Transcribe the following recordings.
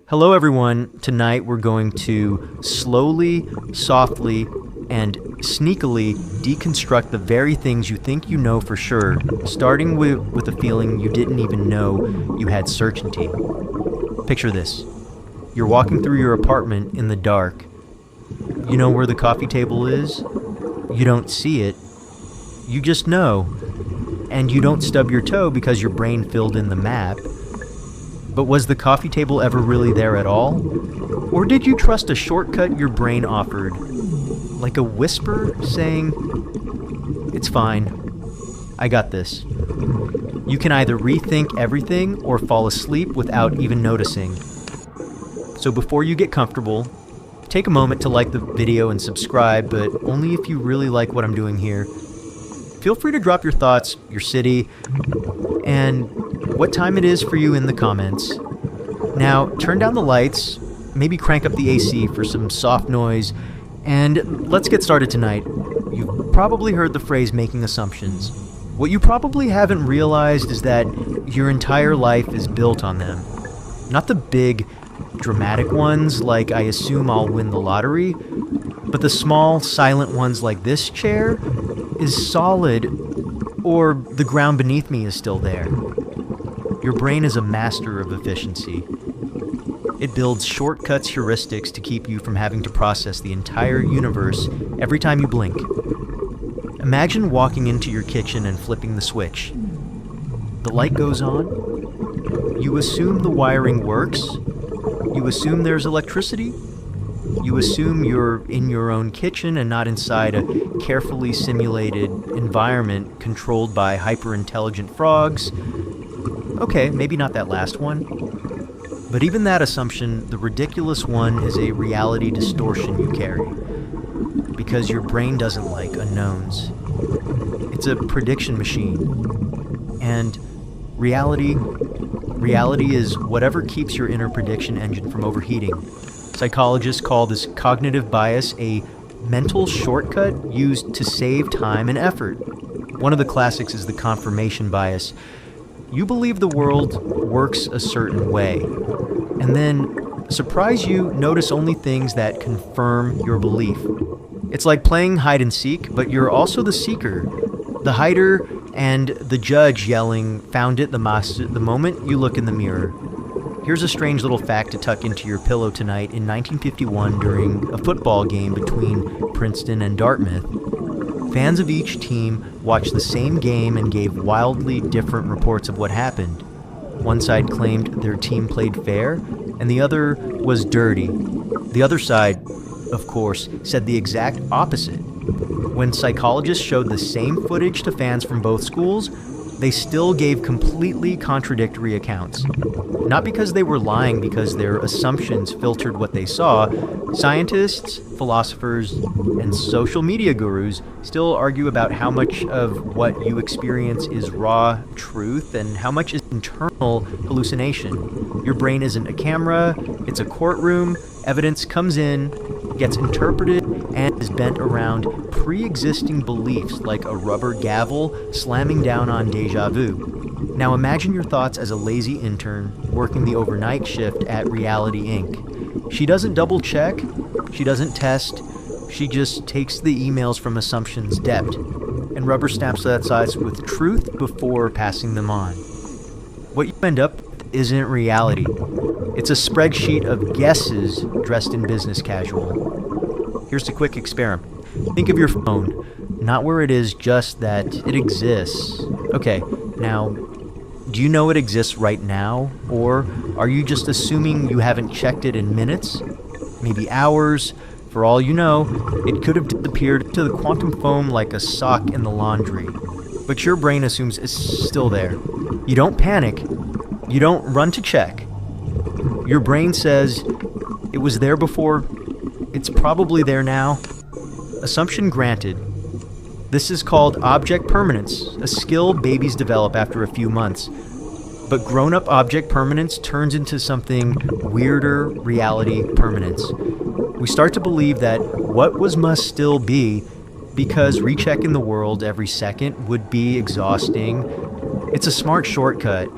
Hello everyone, tonight we're going to slowly, softly, and sneakily deconstruct the very things you think you know for sure, starting with a feeling you didn't even know you had certainty. Picture this. You're walking through your apartment in the dark. You know where the coffee table is? You don't see it. You just know. And you don't stub your toe because your brain filled in the map. But was the coffee table ever really there at all? Or did you trust a shortcut your brain offered? Like a whisper saying, "It's fine. I got this." You can either rethink everything or fall asleep without even noticing. So before you get comfortable, take a moment to like the video and subscribe, but only if you really like what I'm doing here. Feel free to drop your thoughts, your city, and what time it is for you in the comments. Now, turn down the lights, maybe crank up the AC for some soft noise, and let's get started tonight. You've probably heard the phrase making assumptions. What you probably haven't realized is that your entire life is built on them. Not the big, dramatic ones like I assume I'll win the lottery, but the small, silent ones like this chair is solid, or the ground beneath me is still there. Your brain is a master of efficiency. It builds shortcuts, heuristics to keep you from having to process the entire universe every time you blink. Imagine walking into your kitchen and flipping the switch. The light goes on. You assume the wiring works. You assume there's electricity. You assume you're in your own kitchen and not inside a carefully simulated environment controlled by hyper-intelligent frogs. Okay, maybe not that last one. But even that assumption, the ridiculous one, is a reality distortion you carry. Because your brain doesn't like unknowns. It's a prediction machine. And reality is whatever keeps your inner prediction engine from overheating. Psychologists call this cognitive bias a mental shortcut used to save time and effort. One of the classics is the confirmation bias. You believe the world works a certain way, and then, surprise you, notice only things that confirm your belief. It's like playing hide and seek, but you're also the seeker, the hider, and the judge yelling, "Found it," the moment you look in the mirror. Here's a strange little fact to tuck into your pillow tonight. In 1951, during a football game between Princeton and Dartmouth, fans of each team watched the same game and gave wildly different reports of what happened. One side claimed their team played fair, and the other was dirty. The other side, of course, said the exact opposite. When psychologists showed the same footage to fans from both schools, they still gave completely contradictory accounts. Not because they were lying, because their assumptions filtered what they saw. Scientists, philosophers, and social media gurus still argue about how much of what you experience is raw truth and how much is internal hallucination. Your brain isn't a camera, it's a courtroom. Evidence comes in, gets interpreted, and is bent around pre-existing beliefs like a rubber gavel slamming down on déjà vu. Now imagine your thoughts as a lazy intern working the overnight shift at Reality Inc. She doesn't double check, she doesn't test, she just takes the emails from assumptions depth and rubber stamps that size with truth before passing them on. What you end up with isn't reality. It's a spreadsheet of guesses dressed in business casual. Here's a quick experiment. Think of your phone, not where it is, just that it exists. Okay, now, do you know it exists right now? Or are you just assuming you haven't checked it in minutes? Maybe hours? For all you know, it could have disappeared to the quantum foam like a sock in the laundry. But your brain assumes it's still there. You don't panic. You don't run to check. Your brain says, it was there before, it's probably there now. Assumption granted. This is called object permanence, a skill babies develop after a few months. But grown-up object permanence turns into something weirder, reality permanence. We start to believe that what was must still be, because rechecking the world every second would be exhausting. It's a smart shortcut.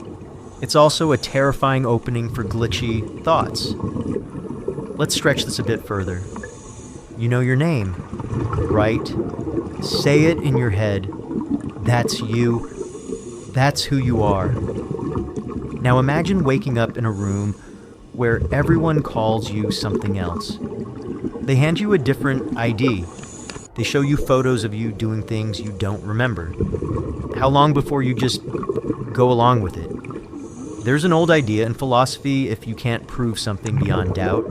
It's also a terrifying opening for glitchy thoughts. Let's stretch this a bit further. You know your name, right? Say it in your head. That's you. That's who you are. Now imagine waking up in a room where everyone calls you something else. They hand you a different ID. They show you photos of you doing things you don't remember. How long before you just go along with it? There's an old idea in philosophy: if you can't prove something beyond doubt,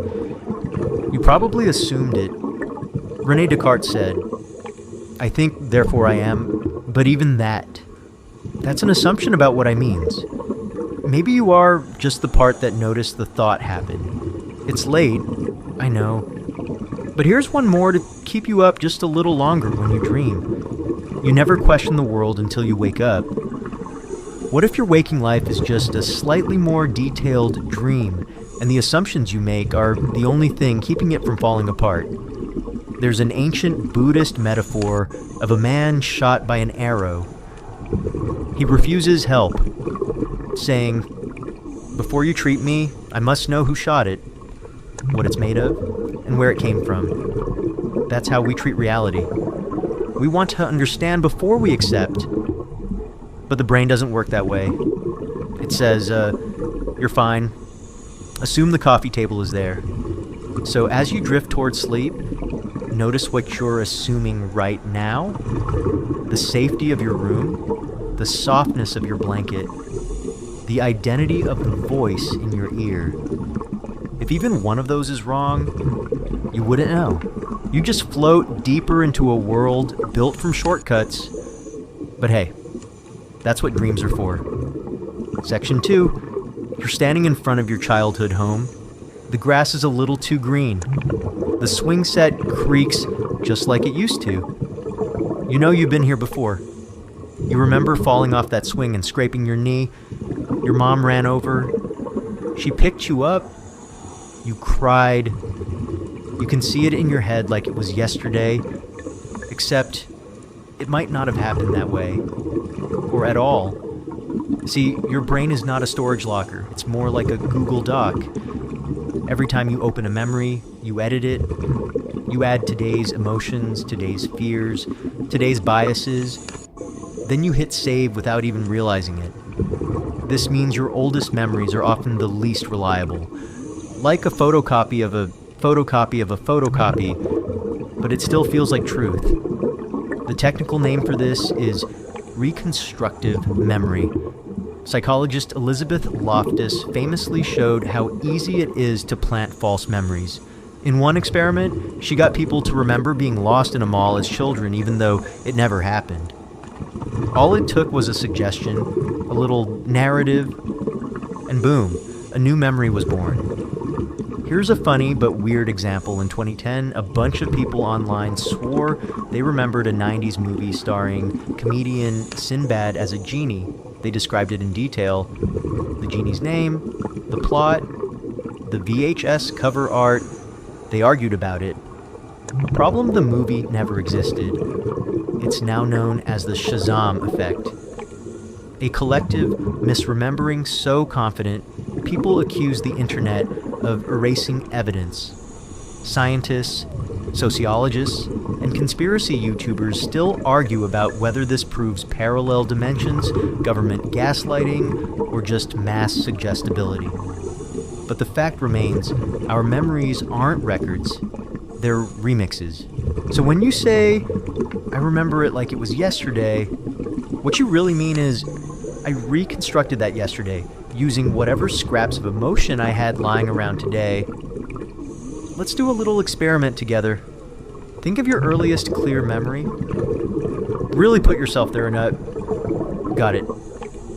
you probably assumed it. René Descartes said, "I think, therefore I am," but even that's an assumption about what I means. Maybe you are just the part that noticed the thought happen. It's late, I know, but here's one more to keep you up just a little longer when you dream. You never question the world until you wake up. What if your waking life is just a slightly more detailed dream, and the assumptions you make are the only thing keeping it from falling apart? There's an ancient Buddhist metaphor of a man shot by an arrow. He refuses help, saying, "Before you treat me, I must know who shot it, what it's made of, and where it came from." That's how we treat reality. We want to understand before we accept, but the brain doesn't work that way. It says, you're fine. Assume the coffee table is there. So as you drift towards sleep, notice what you're assuming right now: the safety of your room, the softness of your blanket, the identity of the voice in your ear. If even one of those is wrong, you wouldn't know. You just float deeper into a world built from shortcuts. But hey, that's what dreams are for. Section 2. You're standing in front of your childhood home. The grass is a little too green. The swing set creaks just like it used to. You know you've been here before. You remember falling off that swing and scraping your knee. Your mom ran over. She picked you up. You cried. You can see it in your head like it was yesterday, except it might not have happened that way, or at all. See, your brain is not a storage locker. It's more like a Google Doc. Every time you open a memory, you edit it. You add today's emotions, today's fears, today's biases. Then you hit save without even realizing it. This means your oldest memories are often the least reliable. Like a photocopy of a photocopy of a photocopy, but it still feels like truth. The technical name for this is reconstructive memory. Psychologist Elizabeth Loftus famously showed how easy it is to plant false memories. In one experiment, she got people to remember being lost in a mall as children even though it never happened. All it took was a suggestion, a little narrative, and boom, a new memory was born. Here's a funny but weird example. In 2010, a bunch of people online swore they remembered a 90s movie starring comedian Sinbad as a genie. They described it in detail: the genie's name, the plot, the VHS cover art. They argued about it. Problem: the movie never existed. It's now known as the Shazam effect. A collective misremembering so confident, people accuse the internet of erasing evidence. Scientists, sociologists, and conspiracy YouTubers still argue about whether this proves parallel dimensions, government gaslighting, or just mass suggestibility. But the fact remains, our memories aren't records, they're remixes. So when you say, "I remember it like it was yesterday," what you really mean is, I reconstructed that yesterday using whatever scraps of emotion I had lying around today. Let's do a little experiment together. Think of your earliest clear memory. Really put yourself there, Nut. Got it.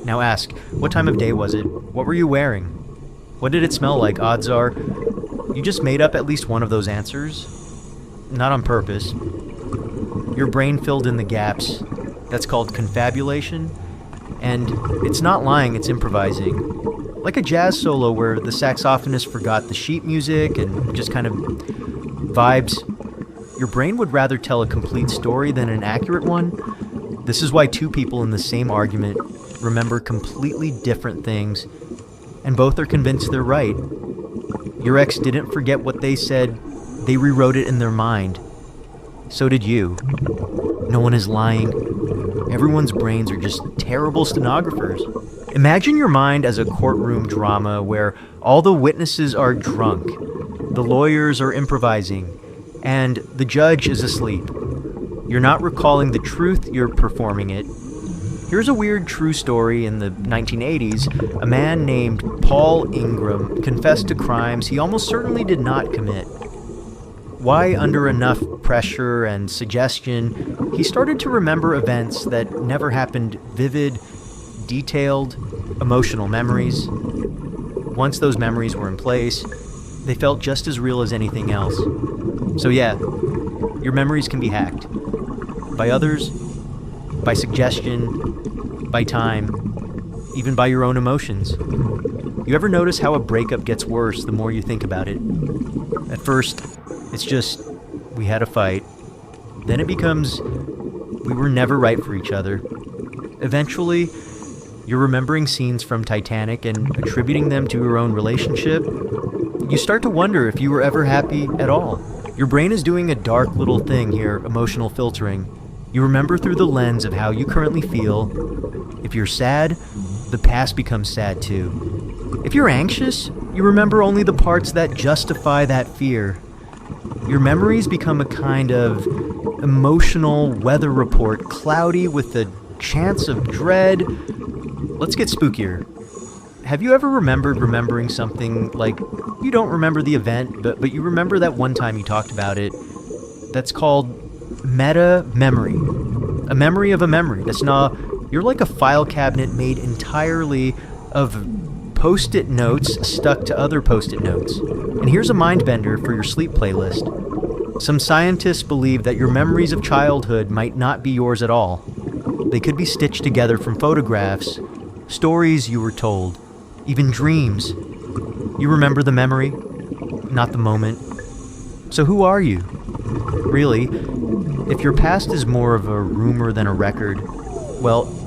Now ask, what time of day was it? What were you wearing? What did it smell like? Odds are, you just made up at least one of those answers. Not on purpose. Your brain filled in the gaps. That's called confabulation. And it's not lying, it's improvising. Like a jazz solo where the saxophonist forgot the sheet music and just kind of vibes. Your brain would rather tell a complete story than an accurate one. This is why two people in the same argument remember completely different things and both are convinced they're right. Your ex didn't forget what they said, they rewrote it in their mind. So did you. No one is lying. Everyone's brains are just terrible stenographers. Imagine your mind as a courtroom drama where all the witnesses are drunk, the lawyers are improvising, and the judge is asleep. You're not recalling the truth, you're performing it. Here's a weird true story. In the 1980s, a man named Paul Ingram confessed to crimes he almost certainly did not commit. Why, under enough pressure and suggestion, he started to remember events that never happened, vivid, detailed, emotional memories. Once those memories were in place, they felt just as real as anything else. So yeah, your memories can be hacked. By others, by suggestion, by time, even by your own emotions. You ever notice how a breakup gets worse the more you think about it? At first, it's just, we had a fight. Then it becomes, we were never right for each other. Eventually, you're remembering scenes from Titanic and attributing them to your own relationship. You start to wonder if you were ever happy at all. Your brain is doing a dark little thing here, emotional filtering. You remember through the lens of how you currently feel. If you're sad, the past becomes sad too. If you're anxious, you remember only the parts that justify that fear. Your memories become a kind of emotional weather report, cloudy with a chance of dread. Let's get spookier. Have you ever remembered remembering something like you don't remember the event, but you remember that one time you talked about it? That's called meta memory. A memory of a memory. You're like a file cabinet made entirely of post-it notes stuck to other post-it notes. And here's a mind bender for your sleep playlist. Some scientists believe that your memories of childhood might not be yours at all. They could be stitched together from photographs, stories you were told, even dreams. You remember the memory, not the moment. So who are you? Really, if your past is more of a rumor than a record, well,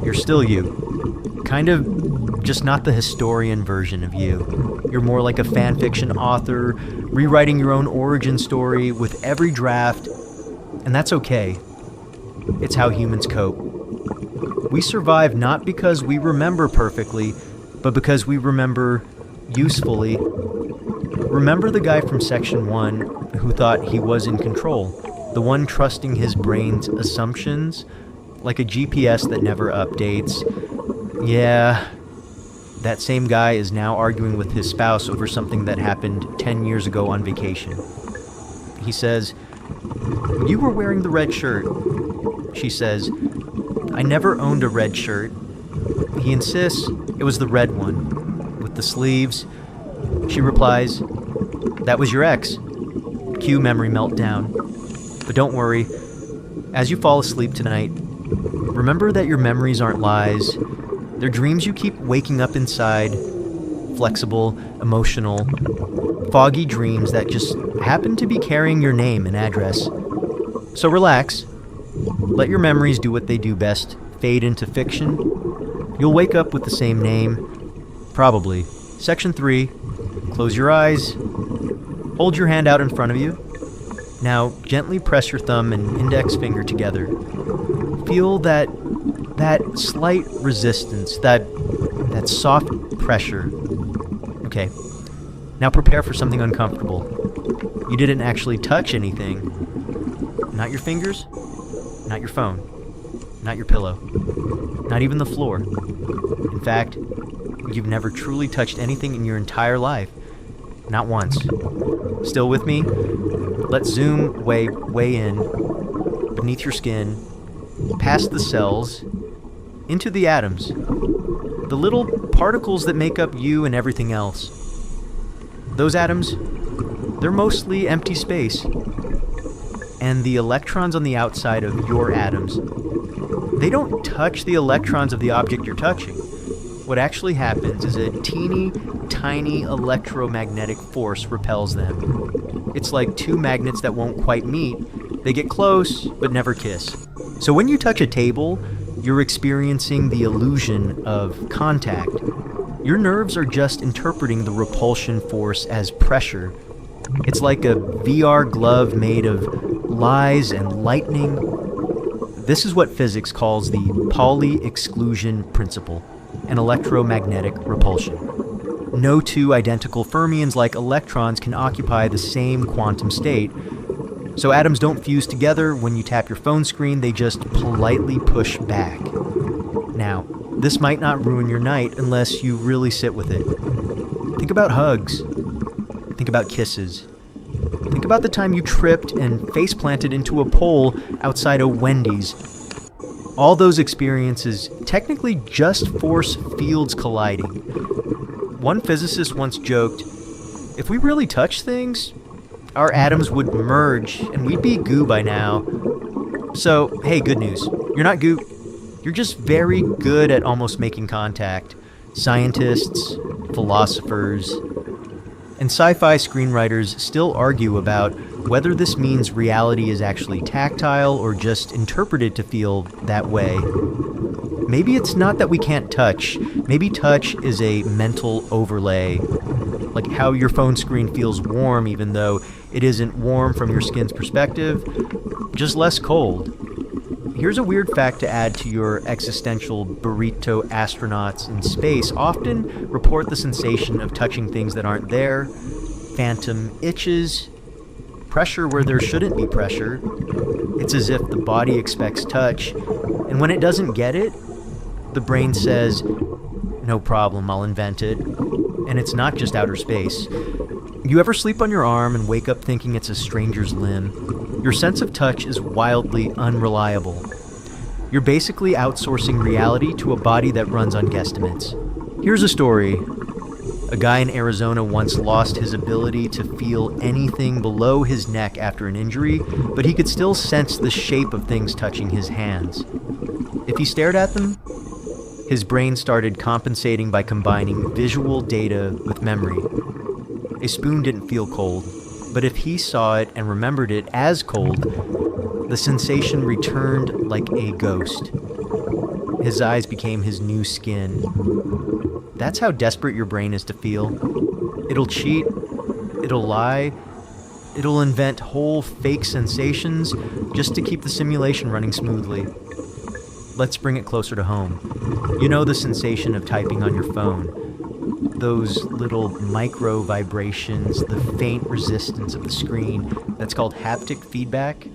you're still you. Kind of just not the historian version of you. You're more like a fan fiction author, rewriting your own origin story with every draft, and that's okay. It's how humans cope. We survive not because we remember perfectly, but because we remember usefully. Remember the guy from Section 1 who thought he was in control? The one trusting his brain's assumptions? Like a GPS that never updates. Yeah, that same guy is now arguing with his spouse over something that happened 10 years ago on vacation. He says, "You were wearing the red shirt." She says, "I never owned a red shirt." He insists it was the red one, with the sleeves. She replies, "That was your ex." Cue memory meltdown. But don't worry, as you fall asleep tonight, remember that your memories aren't lies. They're dreams you keep waking up inside, flexible, emotional, foggy dreams that just happen to be carrying your name and address. So relax. Let your memories do what they do best, fade into fiction. You'll wake up with the same name. Probably. Section 3. Close your eyes. Hold your hand out in front of you. Now, gently press your thumb and index finger together. Feel that slight resistance, that soft pressure. Okay. Now prepare for something uncomfortable. You didn't actually touch anything. Not your fingers, not your phone, not your pillow, not even the floor. In fact, you've never truly touched anything in your entire life. Not once. Still with me? Let's zoom way in, beneath your skin, past the cells, into the atoms. The little particles that make up you and everything else. Those atoms, they're mostly empty space. And the electrons on the outside of your atoms, they don't touch the electrons of the object you're touching. What actually happens is a teeny, tiny electromagnetic force repels them. It's like two magnets that won't quite meet. They get close, but never kiss. So when you touch a table, you're experiencing the illusion of contact. Your nerves are just interpreting the repulsion force as pressure. It's like a VR glove made of lies and lightning. This is what physics calls the Pauli exclusion principle, an electromagnetic repulsion. No two identical fermions like electrons can occupy the same quantum state. So atoms don't fuse together. When you tap your phone screen, they just politely push back. Now, this might not ruin your night unless you really sit with it. Think about hugs. Think about kisses. Think about the time you tripped and face planted into a pole outside a Wendy's. All those experiences technically just force fields colliding. One physicist once joked, if we really touch things, our atoms would merge and we'd be goo by now. So, hey, good news. You're not goo. You're just very good at almost making contact. Scientists, philosophers, and sci-fi screenwriters still argue about whether this means reality is actually tactile or just interpreted to feel that way. Maybe it's not that we can't touch. Maybe touch is a mental overlay. Like how your phone screen feels warm even though it isn't warm from your skin's perspective, just less cold. Here's a weird fact to add to your existential burrito. Astronauts in space often report the sensation of touching things that aren't there, phantom itches, pressure where there shouldn't be pressure. It's as if the body expects touch, and when it doesn't get it, the brain says, no problem, I'll invent it. And it's not just outer space. You ever sleep on your arm and wake up thinking it's a stranger's limb? Your sense of touch is wildly unreliable. You're basically outsourcing reality to a body that runs on guesstimates. Here's a story. A guy in Arizona once lost his ability to feel anything below his neck after an injury, but he could still sense the shape of things touching his hands. If he stared at them, his brain started compensating by combining visual data with memory. A spoon didn't feel cold, but if he saw it and remembered it as cold, the sensation returned like a ghost. His eyes became his new skin. That's how desperate your brain is to feel. It'll cheat, it'll lie, it'll invent whole fake sensations just to keep the simulation running smoothly. Let's bring it closer to home. You know the sensation of typing on your phone. Those little micro vibrations, the faint resistance of the screen, that's called haptic feedback.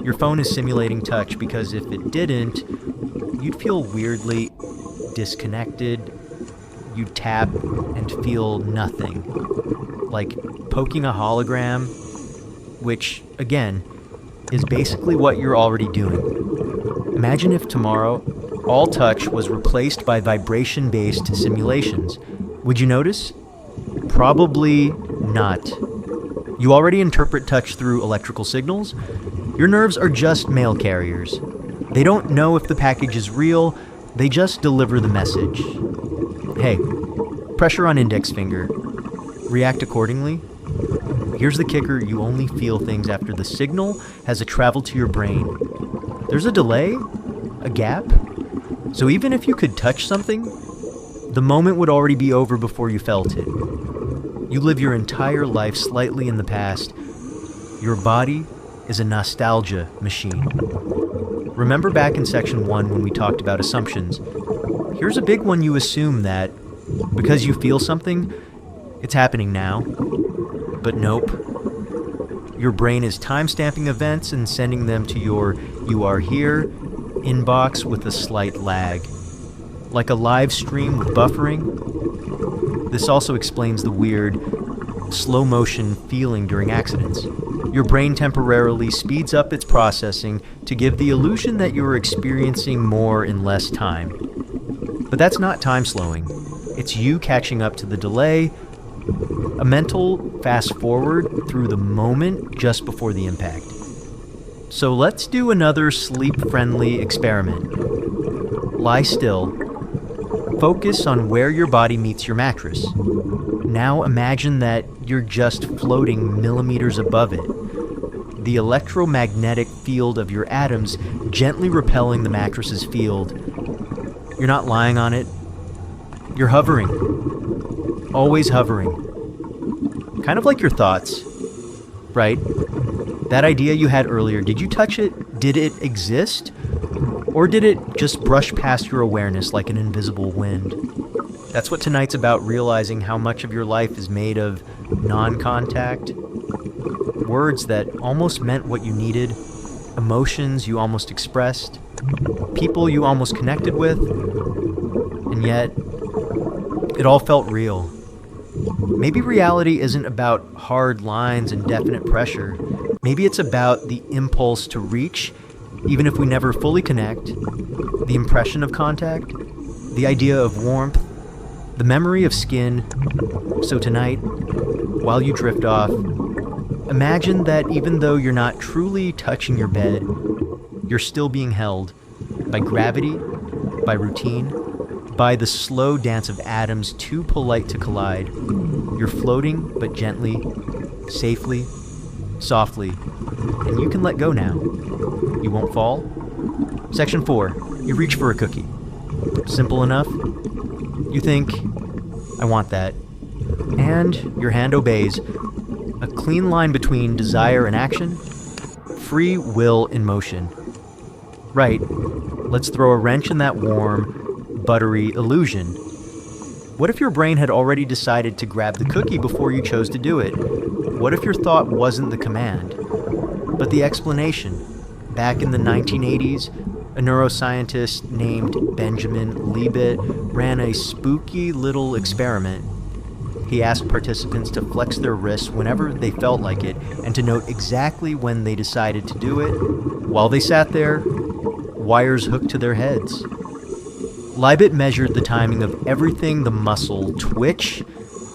Your phone is simulating touch because if it didn't, you'd feel weirdly disconnected. You'd tap and feel nothing. Like poking a hologram, which, again, is basically what you're already doing. Imagine if tomorrow, all touch was replaced by vibration-based simulations. Would you notice? Probably not. You already interpret touch through electrical signals. Your nerves are just mail carriers. They don't know if the package is real, they just deliver the message. Hey, pressure on index finger. React accordingly. Here's the kicker, you only feel things after the signal has traveled to your brain. There's a delay, a gap. So even if you could touch something, the moment would already be over before you felt it. You live your entire life slightly in the past. Your body is a nostalgia machine. Remember back in section 1 when we talked about assumptions. Here's a big one: you assume that because you feel something, it's happening now. But nope. Your brain is time-stamping events and sending them to your "you are here" inbox with a slight lag. Like a live stream with buffering. This also explains the weird slow-motion feeling during accidents. Your brain temporarily speeds up its processing to give the illusion that you're experiencing more in less time. But that's not time slowing. It's you catching up to the delay, a mental fast-forward through the moment just before the impact. So let's do another sleep-friendly experiment. Lie still. Focus on where your body meets your mattress. Now imagine that you're just floating millimeters above it. The electromagnetic field of your atoms gently repelling the mattress's field. You're not lying on it. You're hovering. Always hovering. Kind of like your thoughts, right? That idea you had earlier, did you touch it? Did it exist? Or did it just brush past your awareness like an invisible wind? That's what tonight's about, realizing how much of your life is made of non-contact. Words that almost meant what you needed, emotions you almost expressed, people you almost connected with, and yet it all felt real. Maybe reality isn't about hard lines and definite pressure. Maybe it's about the impulse to reach, even if we never fully connect, the impression of contact, the idea of warmth, the memory of skin. So tonight, while you drift off, imagine that even though you're not truly touching your bed, you're still being held by gravity, by routine, by the slow dance of atoms too polite to collide. You're floating, but gently, safely, softly, and you can let go now. You won't fall. Section 4. You reach for a cookie. Simple enough. You think, I want that. And your hand obeys. A clean line between desire and action. Free will in motion. Right. Let's throw a wrench in that warm, buttery illusion. What if your brain had already decided to grab the cookie before you chose to do it? What if your thought wasn't the command, but the explanation? Back in the 1980s, a neuroscientist named Benjamin Libet ran a spooky little experiment. He asked participants to flex their wrists whenever they felt like it and to note exactly when they decided to do it. While they sat there, wires hooked to their heads. Libet measured the timing of everything: the muscle twitch,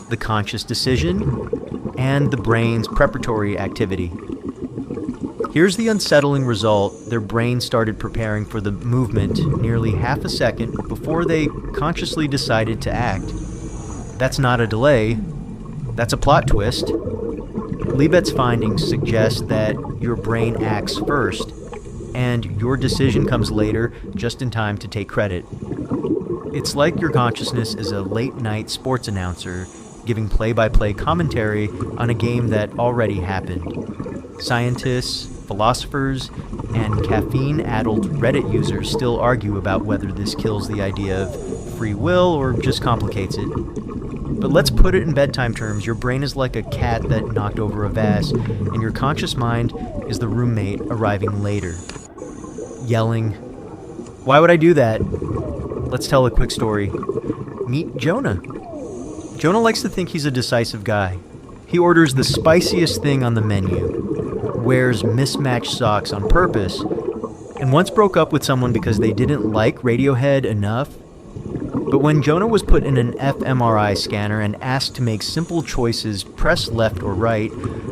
the conscious decision, and the brain's preparatory activity. Here's the unsettling result. Their brain started preparing for the movement nearly half a second before they consciously decided to act. That's not a delay. That's a plot twist. Libet's findings suggest that your brain acts first, and your decision comes later, just in time to take credit. It's like your consciousness is a late-night sports announcer giving play-by-play commentary on a game that already happened. Scientists, philosophers, and caffeine-addled Reddit users still argue about whether this kills the idea of free will or just complicates it. But let's put it in bedtime terms. Your brain is like a cat that knocked over a vase, and your conscious mind is the roommate arriving later, yelling, "Why would I do that?" Let's tell a quick story. Meet Jonah. Jonah likes to think he's a decisive guy. He orders the spiciest thing on the menu, wears mismatched socks on purpose, and once broke up with someone because they didn't like Radiohead enough. But when Jonah was put in an fMRI scanner and asked to make simple choices, press left or right,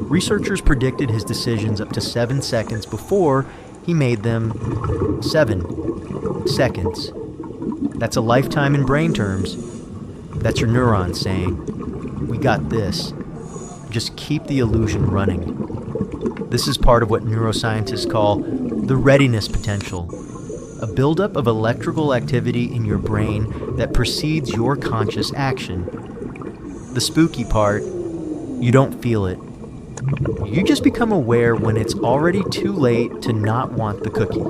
researchers predicted his decisions up to 7 seconds before he made them 7 seconds. That's a lifetime in brain terms. That's your neurons saying, "We got this. Just keep the illusion running." This is part of what neuroscientists call the readiness potential, a buildup of electrical activity in your brain that precedes your conscious action. The spooky part, you don't feel it. You just become aware when it's already too late to not want the cookie.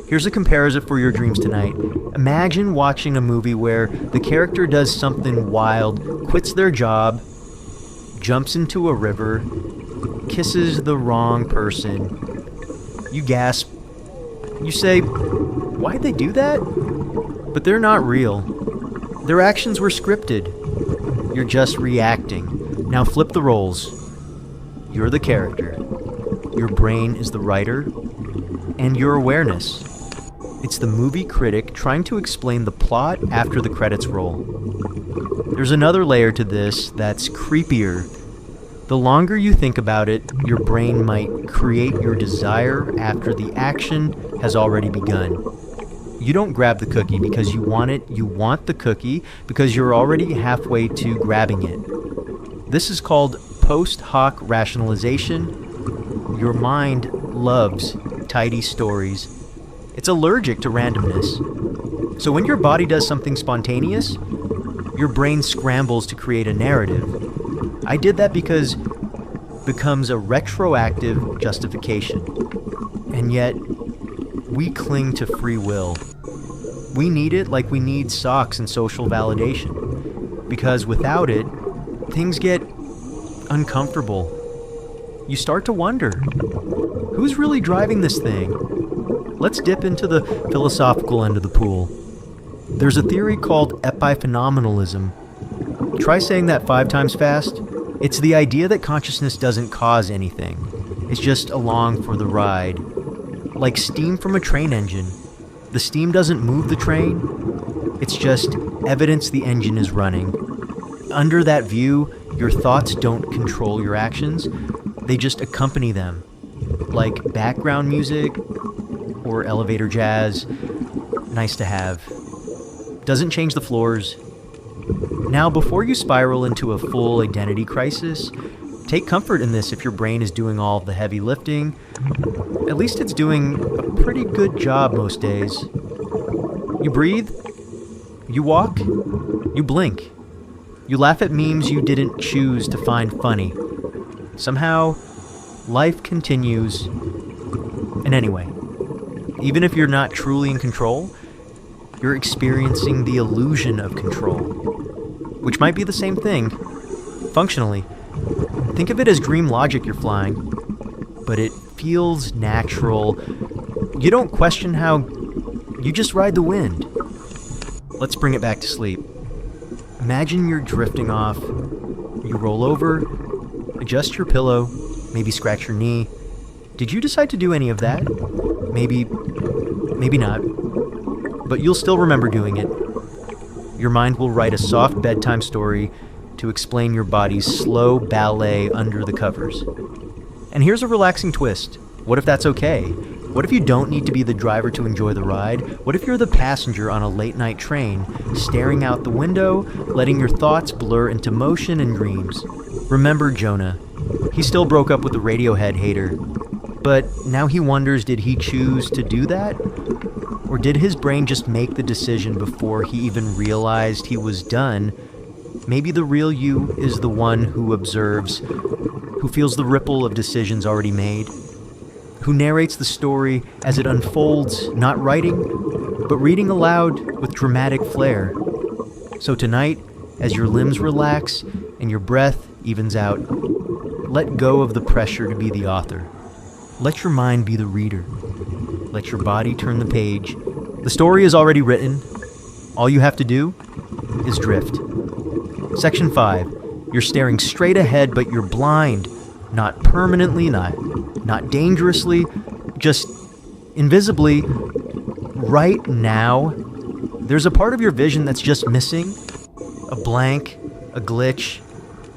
Here's a comparison for your dreams tonight. Imagine watching a movie where the character does something wild, quits their job, jumps into a river, kisses the wrong person. You gasp. You say, "Why'd they do that?" But they're not real. Their actions were scripted. You're just reacting. Now flip the roles. You're the character. Your brain is the writer. And your awareness. It's the movie critic trying to explain the plot after the credits roll. There's another layer to this that's creepier. The longer you think about it, your brain might create your desire after the action has already begun. You don't grab the cookie because you want it, you want the cookie because you're already halfway to grabbing it. This is called post hoc rationalization. Your mind loves tidy stories. It's allergic to randomness. So when your body does something spontaneous, Your brain scrambles to create a narrative. I did that because it becomes a retroactive justification. And yet, we cling to free will. We need it like we need socks and social validation. Because without it, things get uncomfortable. You start to wonder, who's really driving this thing? Let's dip into the philosophical end of the pool. There's a theory called epiphenomenalism. Try saying that 5 times fast. It's the idea that consciousness doesn't cause anything. It's just along for the ride. Like steam from a train engine. The steam doesn't move the train. It's just evidence the engine is running. Under that view, your thoughts don't control your actions. They just accompany them. Like background music or elevator jazz. Nice to have. Doesn't change the floors. Now, before you spiral into a full identity crisis, take comfort in this if your brain is doing all the heavy lifting. At least it's doing a pretty good job most days. You breathe, you walk, you blink. You laugh at memes you didn't choose to find funny. Somehow, life continues. And anyway, even if you're not truly in control, you're experiencing the illusion of control, which might be the same thing, functionally. Think of it as dream logic you're flying, but it feels natural. You don't question how, you just ride the wind. Let's bring it back to sleep. Imagine you're drifting off. You roll over, adjust your pillow, maybe scratch your knee. Did you decide to do any of that? Maybe not. But you'll still remember doing it. Your mind will write a soft bedtime story to explain your body's slow ballet under the covers. And here's a relaxing twist. What if that's okay? What if you don't need to be the driver to enjoy the ride? What if you're the passenger on a late-night train, staring out the window, letting your thoughts blur into motion and dreams? Remember Jonah. He still broke up with the Radiohead hater. But now he wonders, did he choose to do that? Or did his brain just make the decision before he even realized he was done? Maybe the real you is the one who observes, who feels the ripple of decisions already made, who narrates the story as it unfolds, not writing, but reading aloud with dramatic flair. So tonight, as your limbs relax and your breath evens out, let go of the pressure to be the author. Let your mind be the reader. Let your body turn the page. The story is already written. All you have to do is drift. Section 5. You're staring straight ahead, but you're blind. Not permanently, not dangerously, just invisibly. Right now, there's a part of your vision that's just missing. A blank, a glitch,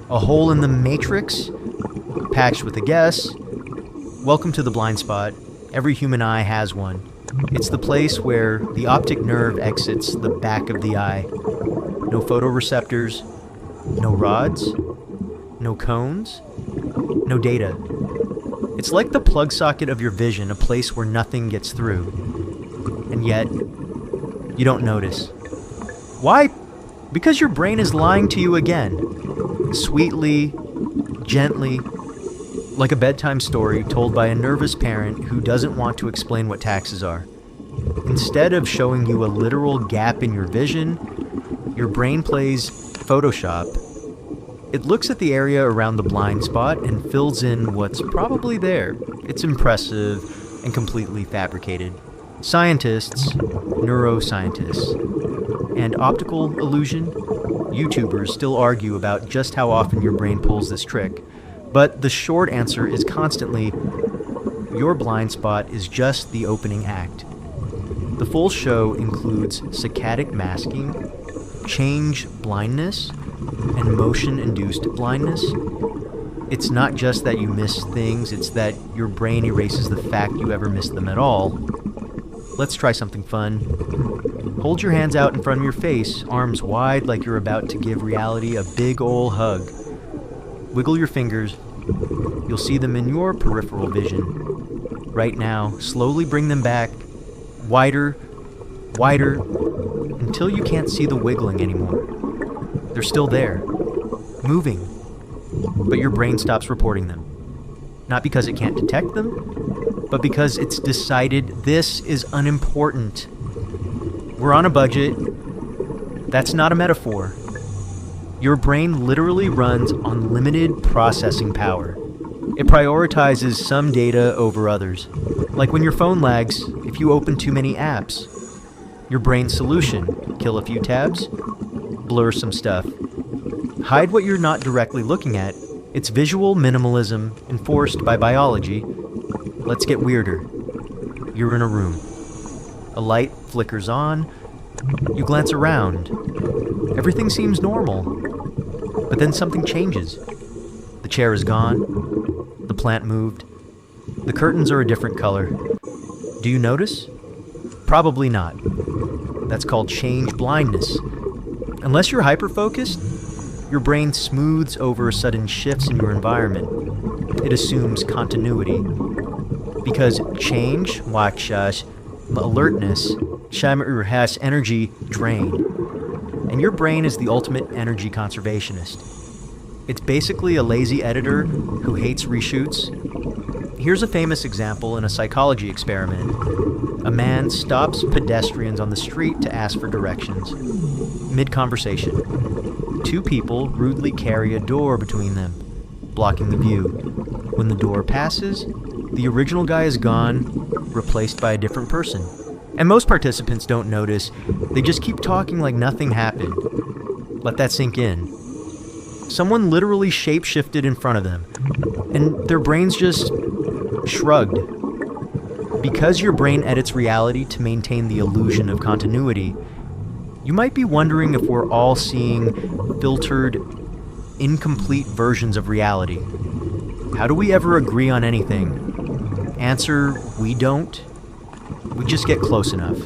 a hole in the matrix, patched with a guess. Welcome to the blind spot. Every human eye has one. It's the place where the optic nerve exits the back of the eye. No photoreceptors, no rods, no cones, no data. It's like the plug socket of your vision, a place where nothing gets through. And yet, you don't notice. Why? Because your brain is lying to you again. Sweetly, gently, like a bedtime story told by a nervous parent who doesn't want to explain what taxes are. Instead of showing you a literal gap in your vision, your brain plays Photoshop. It looks at the area around the blind spot and fills in what's probably there. It's impressive and completely fabricated. Scientists, neuroscientists, and optical illusion YouTubers still argue about just how often your brain pulls this trick. But the short answer is constantly, your blind spot is just the opening act. The full show includes saccadic masking, change blindness, and motion-induced blindness. It's not just that you miss things, it's that your brain erases the fact you ever missed them at all. Let's try something fun. Hold your hands out in front of your face, arms wide like you're about to give reality a big ol' hug. Wiggle your fingers. You'll see them in your peripheral vision. Right now, slowly bring them back, wider, wider, until you can't see the wiggling anymore. They're still there, moving, but your brain stops reporting them. Not because it can't detect them, but because it's decided this is unimportant. We're on a budget. That's not a metaphor. Your brain literally runs on limited processing power. It prioritizes some data over others. Like when your phone lags if you open too many apps. Your brain's solution: kill a few tabs, blur some stuff, hide what you're not directly looking at. It's visual minimalism enforced by biology. Let's get weirder. You're in a room. A light flickers on. You glance around. Everything seems normal. But then something changes. The chair is gone. The plant moved. The curtains are a different color. Do you notice? Probably not. That's called change blindness. Unless you're hyper-focused, your brain smooths over sudden shifts in your environment. It assumes continuity. Because change, alertness, has energy drain. And your brain is the ultimate energy conservationist. It's basically a lazy editor who hates reshoots. Here's a famous example in a psychology experiment. A man stops pedestrians on the street to ask for directions. Mid-conversation, two people rudely carry a door between them, blocking the view. When the door passes, the original guy is gone, replaced by a different person. And most participants don't notice. They just keep talking like nothing happened. Let that sink in. Someone literally shape-shifted in front of them, and their brains just shrugged. Because your brain edits reality to maintain the illusion of continuity, you might be wondering if we're all seeing filtered, incomplete versions of reality. How do we ever agree on anything? Answer: we don't. We just get close enough.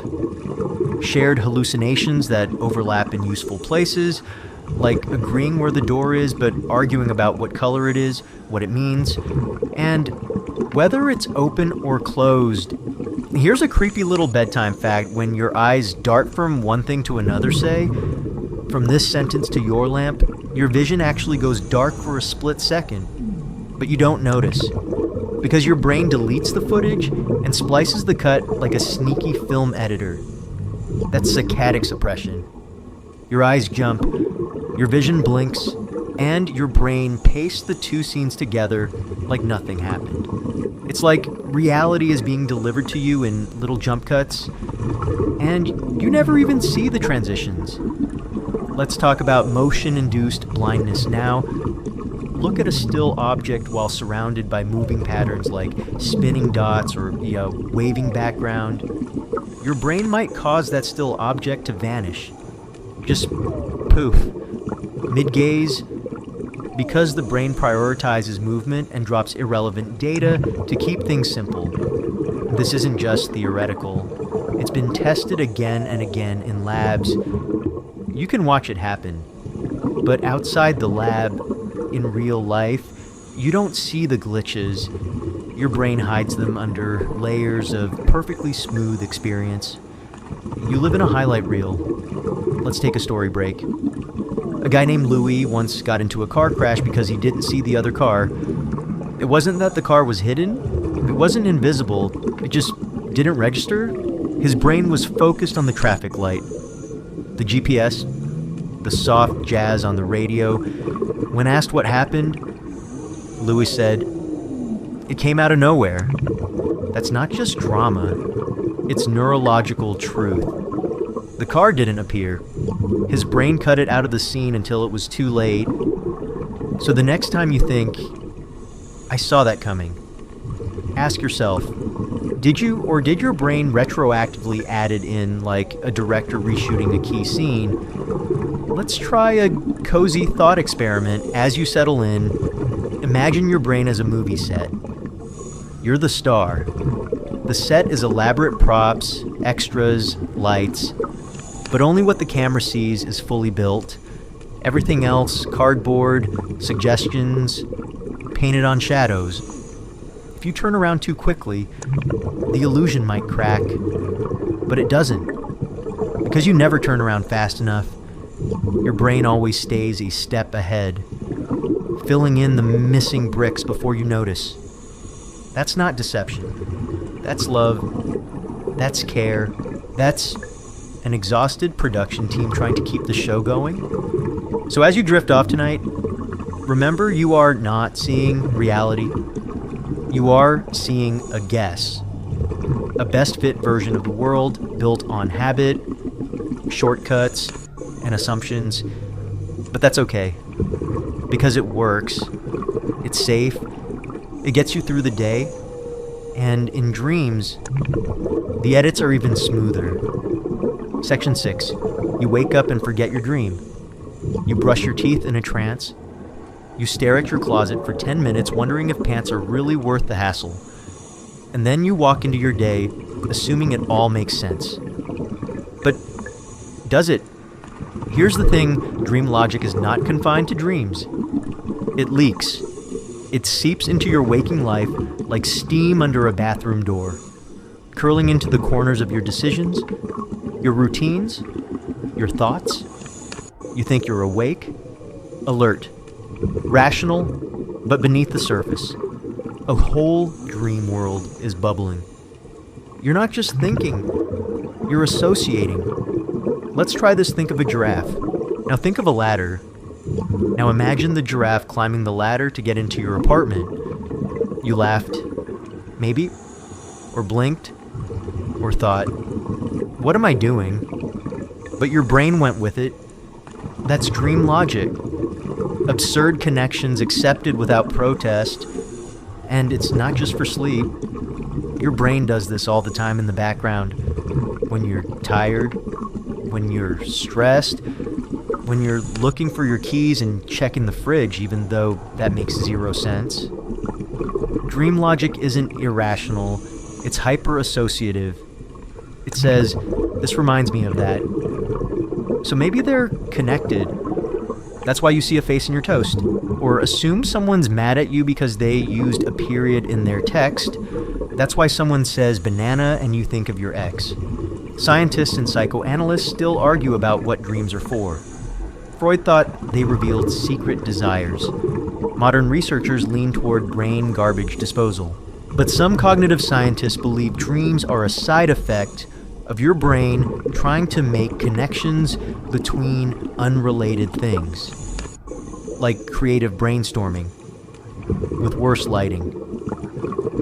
Shared hallucinations that overlap in useful places, like agreeing where the door is but arguing about what color it is, what it means, and whether it's open or closed. Here's a creepy little bedtime fact: when your eyes dart from one thing to another, say, from this sentence to your lamp, your vision actually goes dark for a split second, but you don't notice. Because your brain deletes the footage and splices the cut like a sneaky film editor. That's saccadic suppression. Your eyes jump, your vision blinks, and your brain pastes the two scenes together like nothing happened. It's like reality is being delivered to you in little jump cuts, and you never even see the transitions. Let's talk about motion-induced blindness now. Look at a still object while surrounded by moving patterns like spinning dots or waving background. Your brain might cause that still object to vanish. Just poof. Mid-gaze. Because the brain prioritizes movement and drops irrelevant data to keep things simple. This isn't just theoretical. It's been tested again and again in labs. You can watch it happen. But outside the lab, in real life, you don't see the glitches. Your brain hides them under layers of perfectly smooth experience. You live in a highlight reel. Let's take a story break. A guy named Louis once got into a car crash because he didn't see the other car. It wasn't that the car was hidden. It wasn't invisible. It just didn't register. His brain was focused on the traffic light, the GPS, the soft jazz on the radio. When asked what happened, Louis said, "It came out of nowhere." That's not just drama. It's neurological truth. The car didn't appear. His brain cut it out of the scene until it was too late. So the next time you think, "I saw that coming," ask yourself, did your brain retroactively add it in like a director reshooting a key scene? Let's try a cozy thought experiment. As you settle in, imagine your brain as a movie set. You're the star. The set is elaborate props, extras, lights, but only what the camera sees is fully built. Everything else, cardboard, suggestions, painted on shadows. If you turn around too quickly, the illusion might crack, but it doesn't. Because you never turn around fast enough, Your brain always stays a step ahead, filling in the missing bricks before you notice. That's not deception. That's love. That's care. That's an exhausted production team trying to keep the show going. So as you drift off tonight, remember you are not seeing reality. You are seeing a guess. A best fit version of the world built on habit, shortcuts, and assumptions. But that's okay, because it works. It's safe. It gets you through the day. And in dreams, the edits are even smoother. Section 6. You wake up and forget your dream. You brush your teeth in a trance. You stare at your closet for 10 minutes wondering if pants are really worth the hassle. And then you walk into your day assuming it all makes sense. But does it? Here's the thing, dream logic is not confined to dreams. It leaks. It seeps into your waking life like steam under a bathroom door, curling into the corners of your decisions, your routines, your thoughts. You think you're awake, alert, rational, but beneath the surface, a whole dream world is bubbling. You're not just thinking, you're associating. Let's try this. Think of a giraffe. Now think of a ladder. Now imagine the giraffe climbing the ladder to get into your apartment. You laughed, maybe, or blinked, or thought, what am I doing? But your brain went with it. That's dream logic. Absurd connections accepted without protest. And it's not just for sleep. Your brain does this all the time in the background. When you're tired, when you're stressed, when you're looking for your keys and checking the fridge, even though that makes zero sense. Dream logic isn't irrational, it's hyper-associative. It says, this reminds me of that. So maybe they're connected. That's why you see a face in your toast. Or assume someone's mad at you because they used a period in their text. That's why someone says banana and you think of your ex. Scientists and psychoanalysts still argue about what dreams are for. Freud thought they revealed secret desires. Modern researchers lean toward brain garbage disposal. But some cognitive scientists believe dreams are a side effect of your brain trying to make connections between unrelated things, like creative brainstorming with worse lighting.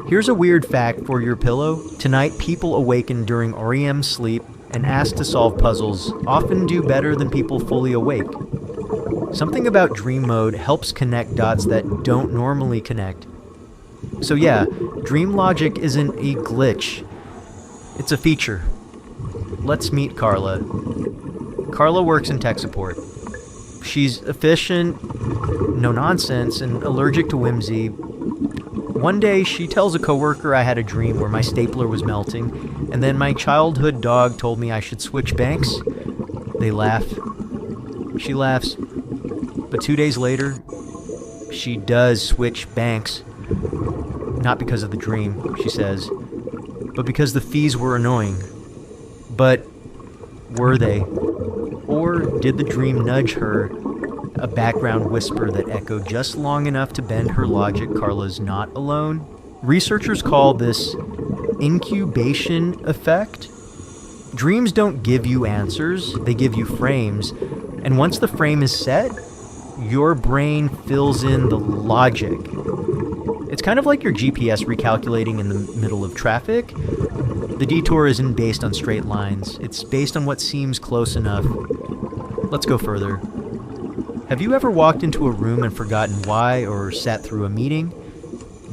Here's a weird fact for your pillow. Tonight, people awaken during REM sleep and asked to solve puzzles often do better than people fully awake. Something about dream mode helps connect dots that don't normally connect. So yeah, dream logic isn't a glitch. It's a feature. Let's meet Carla. Carla works in tech support. She's efficient, no nonsense, and allergic to whimsy. One day, she tells a coworker I had a dream where my stapler was melting, and then my childhood dog told me I should switch banks. They laugh. She laughs. But 2 days later, she does switch banks. Not because of the dream, she says, but because the fees were annoying. But were they? Or did the dream nudge her? A background whisper that echoed just long enough to bend her logic Carla's not alone? Researchers call this incubation effect. Dreams don't give you answers, they give you frames. And once the frame is set, your brain fills in the logic. It's kind of like your GPS recalculating in the middle of traffic. The detour isn't based on straight lines, it's based on what seems close enough. Let's go further. Have you ever walked into a room and forgotten why, or sat through a meeting,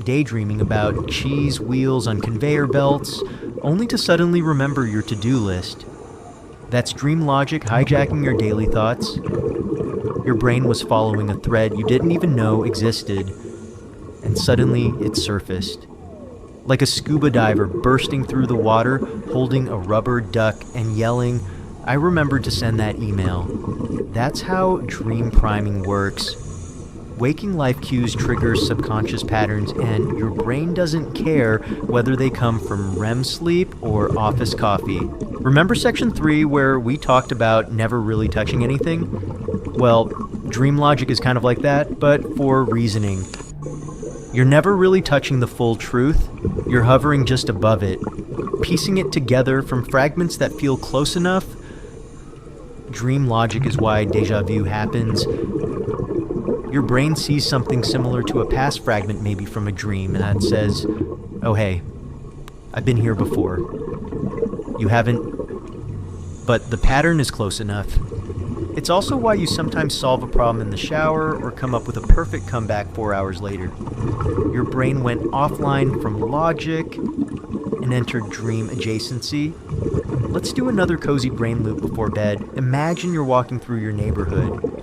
daydreaming about cheese wheels on conveyor belts, only to suddenly remember your to-do list? That's dream logic hijacking your daily thoughts. Your brain was following a thread you didn't even know existed, and suddenly it surfaced. Like a scuba diver bursting through the water, holding a rubber duck and yelling, "I remembered to send that email." That's how dream priming works. Waking life cues trigger subconscious patterns, and your brain doesn't care whether they come from REM sleep or office coffee. Remember section 3 where we talked about never really touching anything? Well, dream logic is kind of like that, but for reasoning. You're never really touching the full truth, you're hovering just above it, piecing it together from fragments that feel close enough. Dream logic is why déjà vu happens. Your brain sees something similar to a past fragment, maybe from a dream, and that says, oh hey, I've been here before. You haven't, but the pattern is close enough. It's also why you sometimes solve a problem in the shower or come up with a perfect comeback 4 hours later. Your brain went offline from logic and entered dream adjacency. Let's do another cozy brain loop before bed. Imagine you're walking through your neighborhood.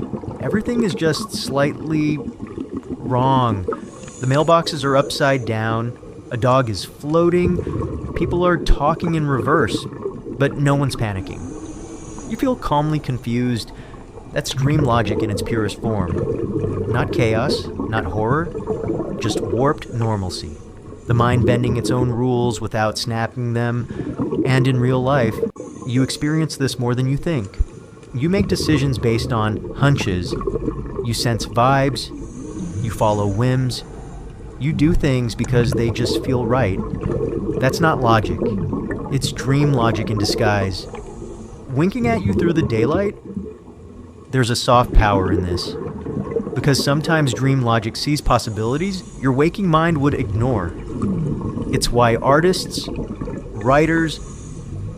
Everything is just slightly wrong. The mailboxes are upside down, a dog is floating, people are talking in reverse, but no one's panicking. You feel calmly confused. That's dream logic in its purest form. Not chaos, not horror, just warped normalcy. The mind bending its own rules without snapping them, and in real life, you experience this more than you think. You make decisions based on hunches. You sense vibes. You follow whims. You do things because they just feel right. That's not logic. It's dream logic in disguise. Winking at you through the daylight? There's a soft power in this. Because sometimes dream logic sees possibilities your waking mind would ignore. It's why artists, writers,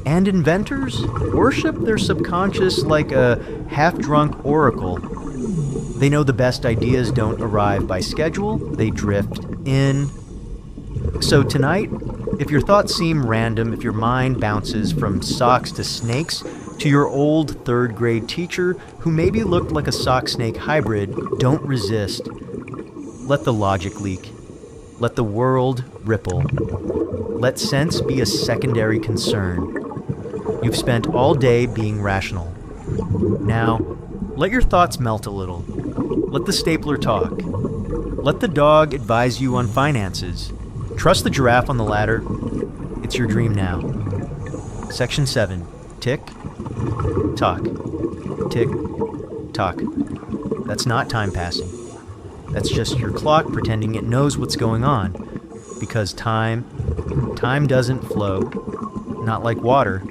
and inventors worship their subconscious like a half-drunk oracle. They know the best ideas don't arrive by schedule, they drift in. So tonight, if your thoughts seem random, if your mind bounces from socks to snakes, to your old third-grade teacher who maybe looked like a sock-snake hybrid, don't resist. Let the logic leak. Let the world ripple. Let sense be a secondary concern. You've spent all day being rational. Now, let your thoughts melt a little. Let the stapler talk. Let the dog advise you on finances. Trust the giraffe on the ladder. It's your dream now. Section 7. Tick, tock. Tick, tock. That's not time passing. That's just your clock pretending it knows what's going on. Because time doesn't flow. Not like water.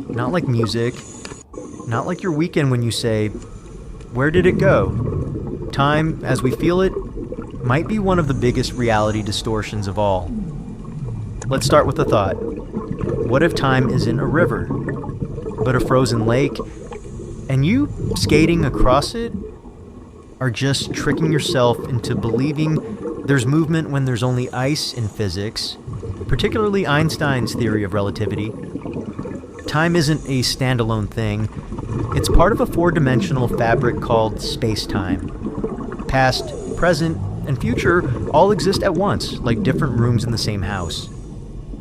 Not like music. Not like your weekend when you say, where did it go? Time, as we feel it, might be one of the biggest reality distortions of all. Let's start with a thought. What if time isn't a river, but a frozen lake, and you, skating across it, are just tricking yourself into believing there's movement when there's only ice in physics, particularly Einstein's theory of relativity? Time isn't a standalone thing. It's part of a four-dimensional fabric called space-time. Past, present, and future all exist at once, like different rooms in the same house.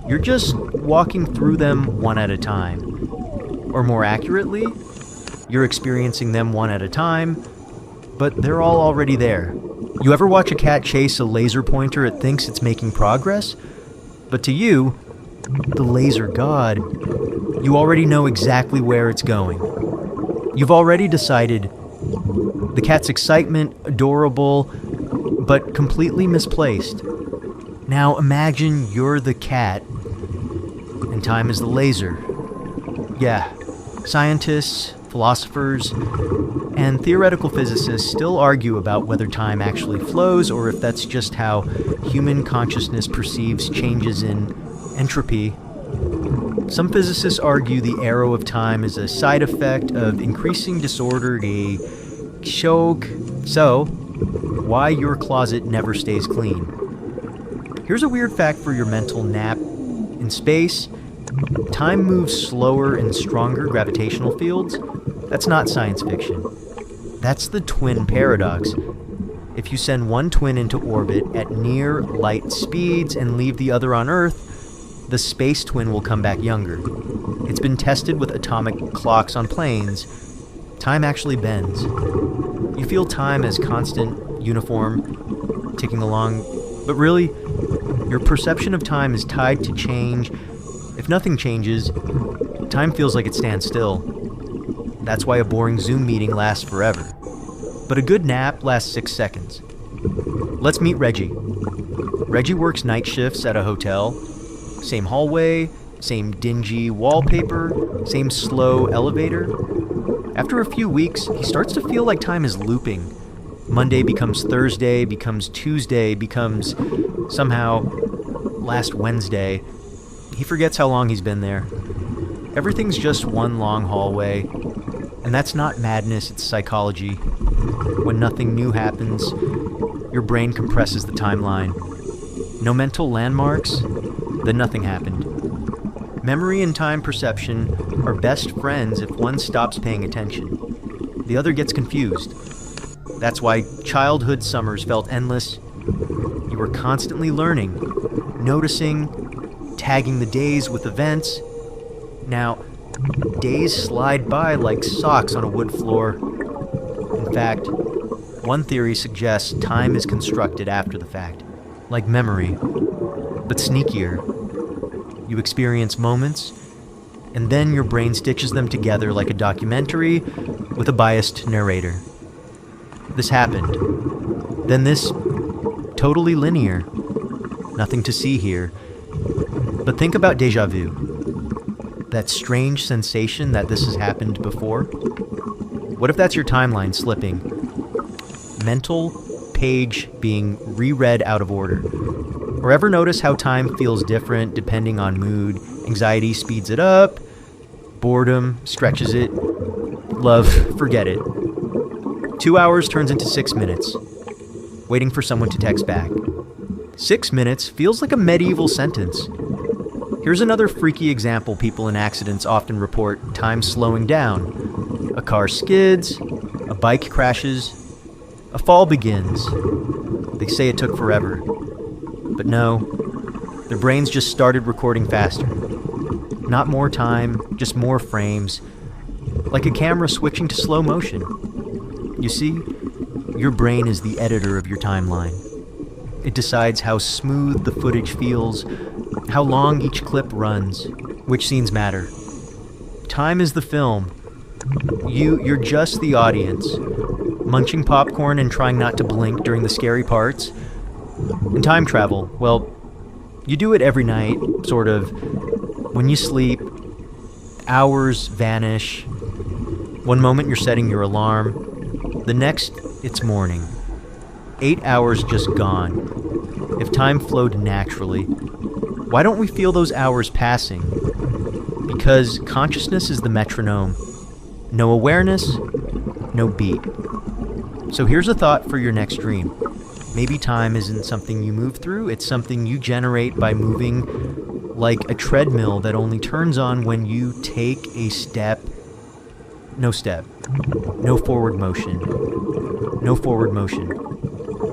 You're just walking through them one at a time. Or more accurately, you're experiencing them one at a time, but they're all already there. You ever watch a cat chase a laser pointer it thinks it's making progress? But to you, the laser god, you already know exactly where it's going. You've already decided the cat's excitement, adorable, but completely misplaced. Now imagine you're the cat, and time is the laser. Yeah, scientists, philosophers, and theoretical physicists still argue about whether time actually flows or if that's just how human consciousness perceives changes in entropy. Some physicists argue the arrow of time is a side effect of increasing disorderly choke. So, why your closet never stays clean. Here's a weird fact for your mental nap. In space, time moves slower in stronger gravitational fields. That's not science fiction. That's the twin paradox. If you send one twin into orbit at near light speeds and leave the other on Earth, the space twin will come back younger. It's been tested with atomic clocks on planes. Time actually bends. You feel time as constant uniform, ticking along. But really, your perception of time is tied to change. If nothing changes, time feels like it stands still. That's why a boring Zoom meeting lasts forever. But a good nap lasts 6 seconds. Let's meet Reggie. Reggie works night shifts at a hotel. Same hallway, same dingy wallpaper, same slow elevator. After a few weeks, he starts to feel like time is looping. Monday becomes Thursday, becomes Tuesday, becomes somehow last Wednesday. He forgets how long he's been there. Everything's just one long hallway. And that's not madness, it's psychology. When nothing new happens, your brain compresses the timeline. No mental landmarks, then nothing happened. Memory and time perception are best friends if one stops paying attention. The other gets confused. That's why childhood summers felt endless. You were constantly learning, noticing, tagging the days with events. Now, days slide by like socks on a wood floor. In fact, one theory suggests time is constructed after the fact, like memory, but sneakier. You experience moments, and then your brain stitches them together like a documentary with a biased narrator. This happened. Then this, totally linear. Nothing to see here. But think about déjà vu. That strange sensation that this has happened before. What if that's your timeline slipping? Mental page being reread out of order. Or ever notice how time feels different depending on mood? Anxiety speeds it up, boredom stretches it, love, forget it. 2 hours turns into 6 minutes, waiting for someone to text back. 6 minutes feels like a medieval sentence. Here's another freaky example people in accidents often report time slowing down. A car skids, a bike crashes, a fall begins. They say it took forever. But no, their brains just started recording faster. Not more time, just more frames. Like a camera switching to slow motion. You see, your brain is the editor of your timeline. It decides how smooth the footage feels, how long each clip runs, which scenes matter. Time is the film. You're just the audience, munching popcorn and trying not to blink during the scary parts. And time travel, well, you do it every night, sort of. When you sleep, hours vanish. One moment you're setting your alarm, the next it's morning. 8 hours just gone. If time flowed naturally, why don't we feel those hours passing? Because consciousness is the metronome. No awareness, no beat. So here's a thought for your next dream. Maybe time isn't something you move through, it's something you generate by moving like a treadmill that only turns on when you take a step. No step. No forward motion. No forward motion.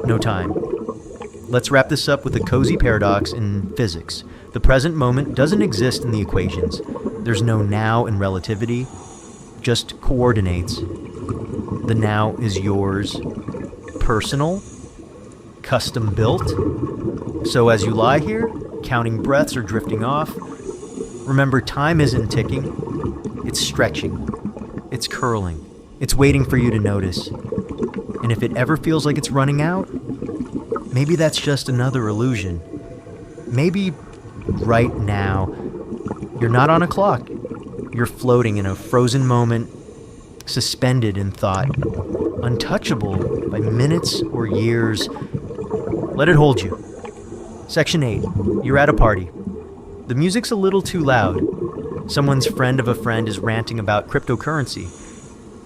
No time. Let's wrap this up with a cozy paradox in physics. The present moment doesn't exist in the equations. There's no now in relativity, just coordinates. The now is yours, personal, custom built. So as you lie here, counting breaths or drifting off, remember time isn't ticking, it's stretching, it's curling, it's waiting for you to notice. And if it ever feels like it's running out, maybe that's just another illusion. Maybe right now, you're not on a clock. You're floating in a frozen moment, suspended in thought, untouchable by minutes or years. Let it hold you. Section 8. You're at a party. The music's a little too loud. Someone's friend of a friend is ranting about cryptocurrency.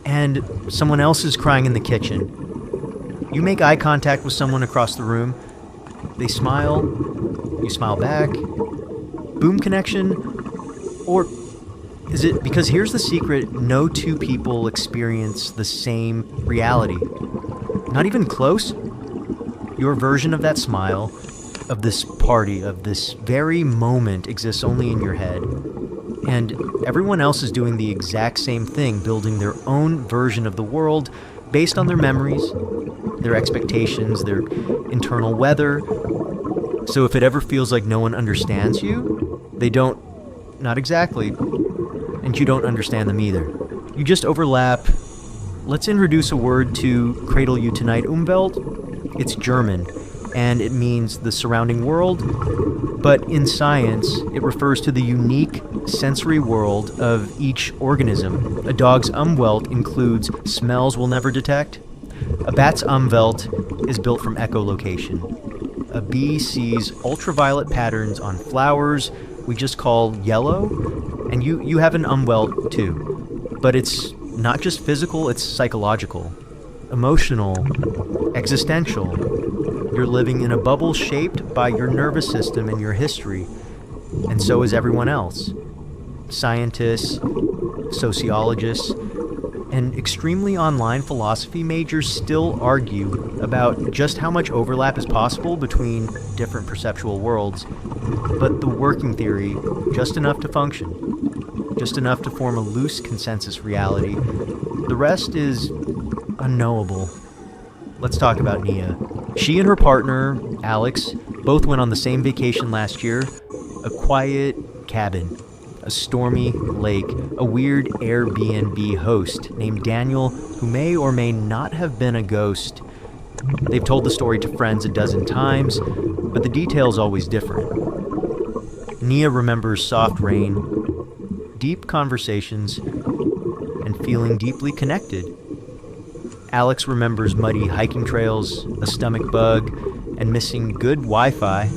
And someone else is crying in the kitchen. You make eye contact with someone across the room. They smile. You smile back. Boom connection. Or is it because here's the secret, no two people experience the same reality? Not even close? Your version of that smile, of this party, of this very moment exists only in your head. And everyone else is doing the exact same thing, building their own version of the world based on their memories, their expectations, their internal weather. So if it ever feels like no one understands you, they don't, not exactly, and you don't understand them either. You just overlap. Let's introduce a word to cradle you tonight, Umwelt. It's German, and it means the surrounding world, but in science, it refers to the unique sensory world of each organism. A dog's Umwelt includes smells we'll never detect. A bat's Umwelt is built from echolocation. A bee sees ultraviolet patterns on flowers we just call yellow, and you have an Umwelt too. But it's not just physical, it's psychological, emotional, existential. You're living in a bubble shaped by your nervous system and your history, and so is everyone else. Scientists, sociologists, and extremely online philosophy majors still argue about just how much overlap is possible between different perceptual worlds, but the working theory, just enough to function, just enough to form a loose consensus reality. The rest is unknowable. Let's talk about Nia. She and her partner, Alex, both went on the same vacation last year, a quiet cabin, a stormy lake, a weird Airbnb host named Daniel, who may or may not have been a ghost. They've told the story to friends a dozen times, but the details always different. Nia remembers soft rain, deep conversations, and feeling deeply connected. Alex remembers muddy hiking trails, a stomach bug, and missing good Wi-Fi.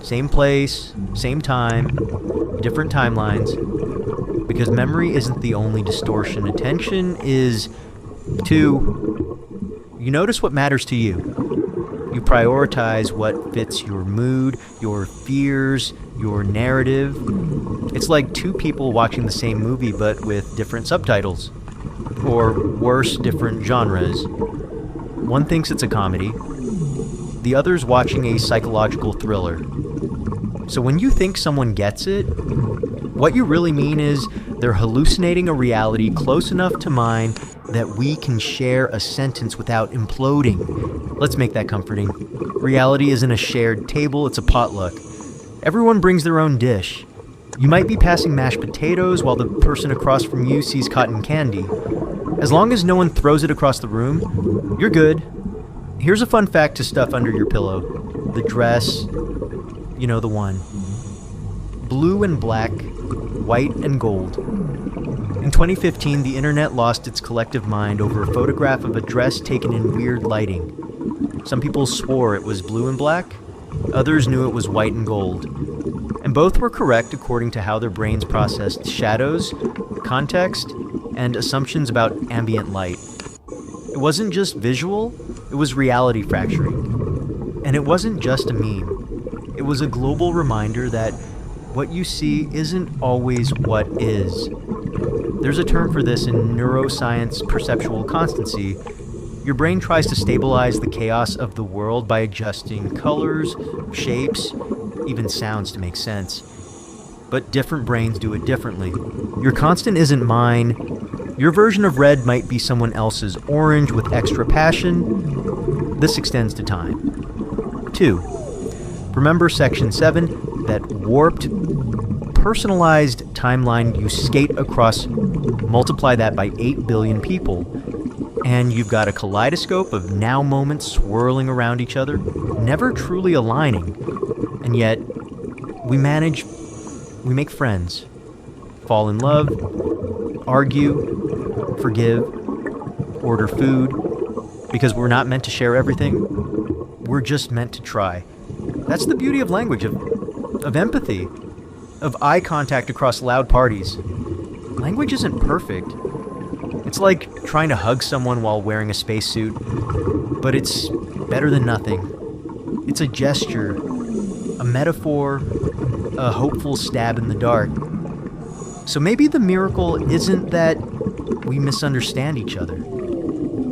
Same place, same time, different timelines. Because memory isn't the only distortion. Attention is, too. You notice what matters to you. You prioritize what fits your mood, your fears, your narrative. It's like two people watching the same movie but with different subtitles. Or worse, different genres. One thinks it's a comedy. The other's watching a psychological thriller. So when you think someone gets it, what you really mean is they're hallucinating a reality close enough to mine that we can share a sentence without imploding. Let's make that comforting. Reality isn't a shared table, it's a potluck. Everyone brings their own dish. You might be passing mashed potatoes while the person across from you sees cotton candy. As long as no one throws it across the room, you're good. Here's a fun fact to stuff under your pillow. The dress, you know the one. Blue and black, white and gold. In 2015, the internet lost its collective mind over a photograph of a dress taken in weird lighting. Some people swore it was blue and black, others knew it was white and gold. And both were correct according to how their brains processed shadows, context, and assumptions about ambient light. It wasn't just visual, it was reality fracturing. And it wasn't just a meme. It was a global reminder that what you see isn't always what is. There's a term for this in neuroscience perceptual constancy. Your brain tries to stabilize the chaos of the world by adjusting colors, shapes, even sounds to make sense. But different brains do it differently. Your constant isn't mine. Your version of red might be someone else's orange with extra passion. This extends to time. 2. Remember section 7, that warped, personalized timeline you skate across, multiply that by 8 billion people, and you've got a kaleidoscope of now moments swirling around each other, never truly aligning, and yet we make friends, fall in love, argue, forgive, order food, because we're not meant to share everything, we're just meant to try. That's the beauty of language, of empathy, of eye contact across loud parties. Language isn't perfect. It's like trying to hug someone while wearing a spacesuit, but it's better than nothing. It's a gesture, a metaphor, a hopeful stab in the dark. So maybe the miracle isn't that we misunderstand each other.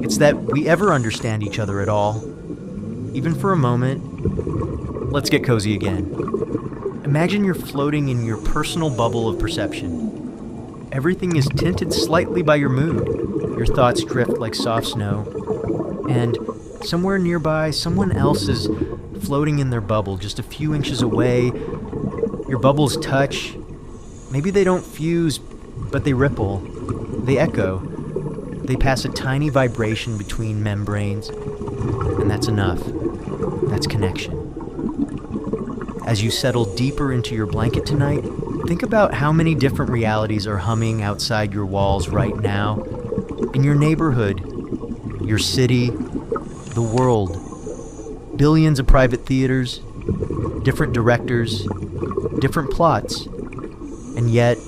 It's that we ever understand each other at all. Even for a moment. Let's get cozy again. Imagine you're floating in your personal bubble of perception. Everything is tinted slightly by your mood. Your thoughts drift like soft snow. And Somewhere nearby, someone else is floating in their bubble, just a few inches away. Your bubbles touch. Maybe they don't fuse, but they ripple. They echo. They pass a tiny vibration between membranes, and that's enough. That's connection. As you settle deeper into your blanket tonight, think about how many different realities are humming outside your walls right now. In your neighborhood, your city, the world. Billions of private theaters, different directors, different plots. And yet,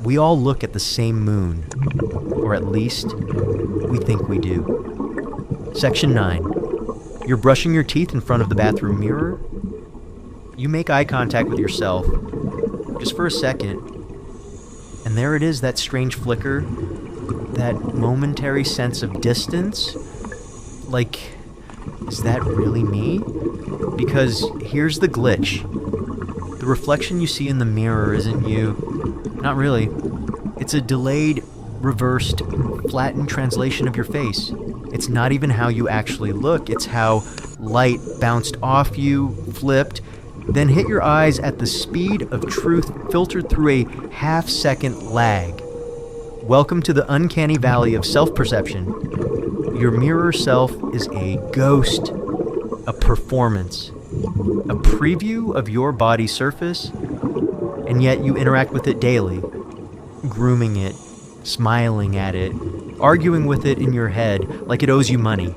we all look at the same moon. Or at least, we think we do. Section 9. You're brushing your teeth in front of the bathroom mirror. You make eye contact with yourself, just for a second, and there it is, that strange flicker, that momentary sense of distance. Like, is that really me? Because here's the glitch. The reflection you see in the mirror isn't you. Not really. It's a delayed, reversed, flattened translation of your face. It's not even how you actually look, it's how light bounced off you, flipped, then hit your eyes at the speed of truth filtered through a half-second lag. Welcome to the uncanny valley of self-perception. Your mirror self is a ghost, a performance, a preview of your body surface, and yet you interact with it daily, grooming it, smiling at it, arguing with it in your head like it owes you money.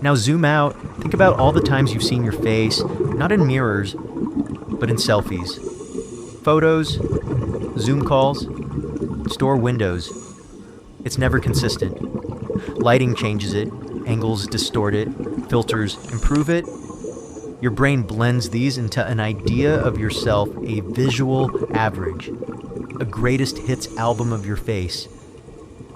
Now zoom out, think about all the times you've seen your face, not in mirrors, but in selfies. Photos, Zoom calls, store windows. It's never consistent. Lighting changes it, angles distort it, filters improve it. Your brain blends these into an idea of yourself, a visual average, a greatest hits album of your face.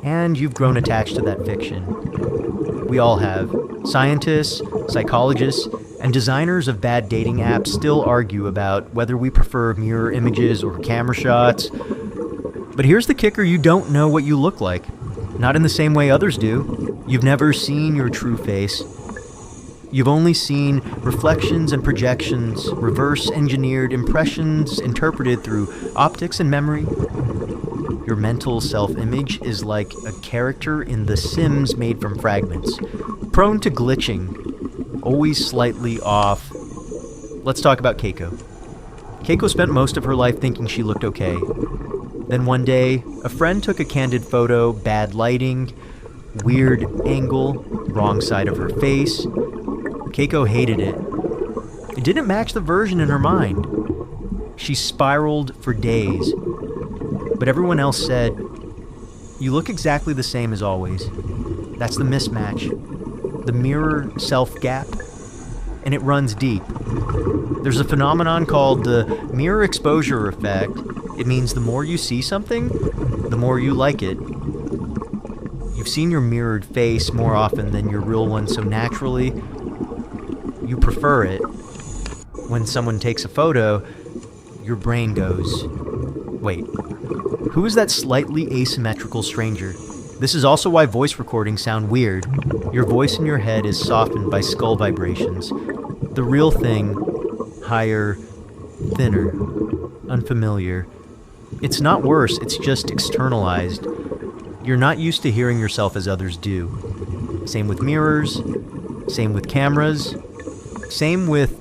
And you've grown attached to that fiction. We all have. Scientists, psychologists, and designers of bad dating apps still argue about whether we prefer mirror images or camera shots. But here's the kicker, you don't know what you look like. Not in the same way others do. You've never seen your true face. You've only seen reflections and projections, reverse-engineered impressions interpreted through optics and memory. Your mental self-image is like a character in The Sims made from fragments, prone to glitching, always slightly off. Let's talk about Keiko. Keiko spent most of her life thinking she looked okay. Then one day, a friend took a candid photo, bad lighting, weird angle, wrong side of her face. Keiko hated it. It didn't match the version in her mind. She spiraled for days. But everyone else said, "You look exactly the same as always." That's the mismatch, the mirror self-gap, and it runs deep. There's a phenomenon called the mirror exposure effect. It means the more you see something, the more you like it. You've seen your mirrored face more often than your real one, so naturally, you prefer it. When someone takes a photo, your brain goes, "Wait, who is that slightly asymmetrical stranger?" This is also why voice recordings sound weird. Your voice in your head is softened by skull vibrations. The real thing, higher, thinner, unfamiliar. It's not worse, it's just externalized. You're not used to hearing yourself as others do. Same with mirrors, same with cameras, same with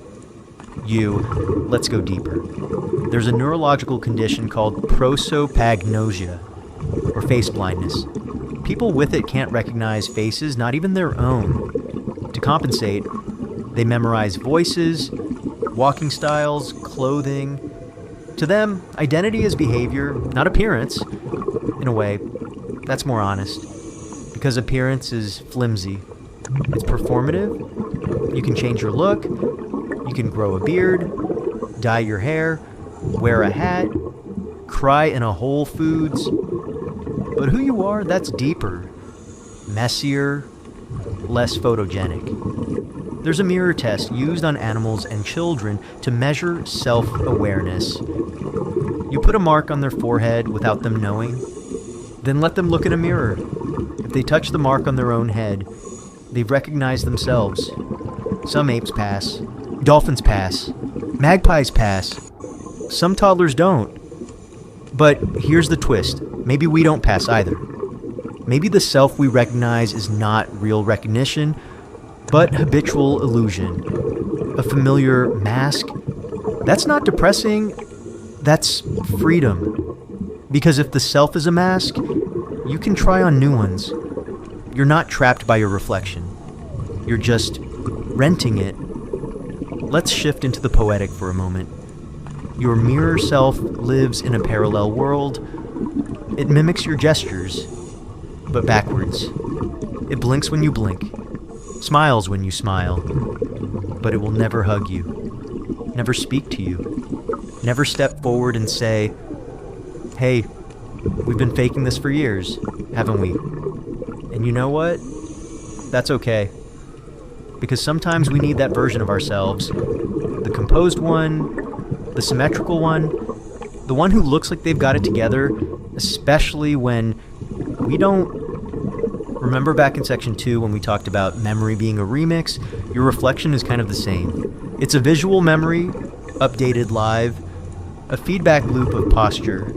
you. Let's go deeper. There's a neurological condition called prosopagnosia, or face blindness. People with it can't recognize faces, not even their own. To compensate, they memorize voices, walking styles, clothing. To them, identity is behavior, not appearance. In a way, that's more honest, because appearance is flimsy. It's performative. You can change your look, you can grow a beard, dye your hair, wear a hat, cry in a Whole Foods. But who you are, that's deeper, messier, less photogenic. There's a mirror test used on animals and children to measure self-awareness. You put a mark on their forehead without them knowing, then let them look in a mirror. If they touch the mark on their own head, They've recognized themselves. Some apes pass. Dolphins pass. Magpies pass. Some toddlers don't. But here's the twist. Maybe we don't pass either. Maybe the self we recognize is not real recognition, but habitual illusion. A familiar mask. That's not depressing. That's freedom. Because if the self is a mask, you can try on new ones. You're not trapped by your reflection. You're just renting it. Let's shift into the poetic for a moment. Your mirror self lives in a parallel world. It mimics your gestures, but backwards. It blinks when you blink, smiles when you smile, but it will never hug you, never speak to you, never step forward and say, "Hey, we've been faking this for years, haven't we?" And you know what? That's okay. Because sometimes we need that version of ourselves. The composed one, the symmetrical one, the one who looks like they've got it together, especially when we don't. Remember back in section 2 when we talked about memory being a remix? Your reflection is kind of the same. It's a visual memory, updated live, a feedback loop of posture,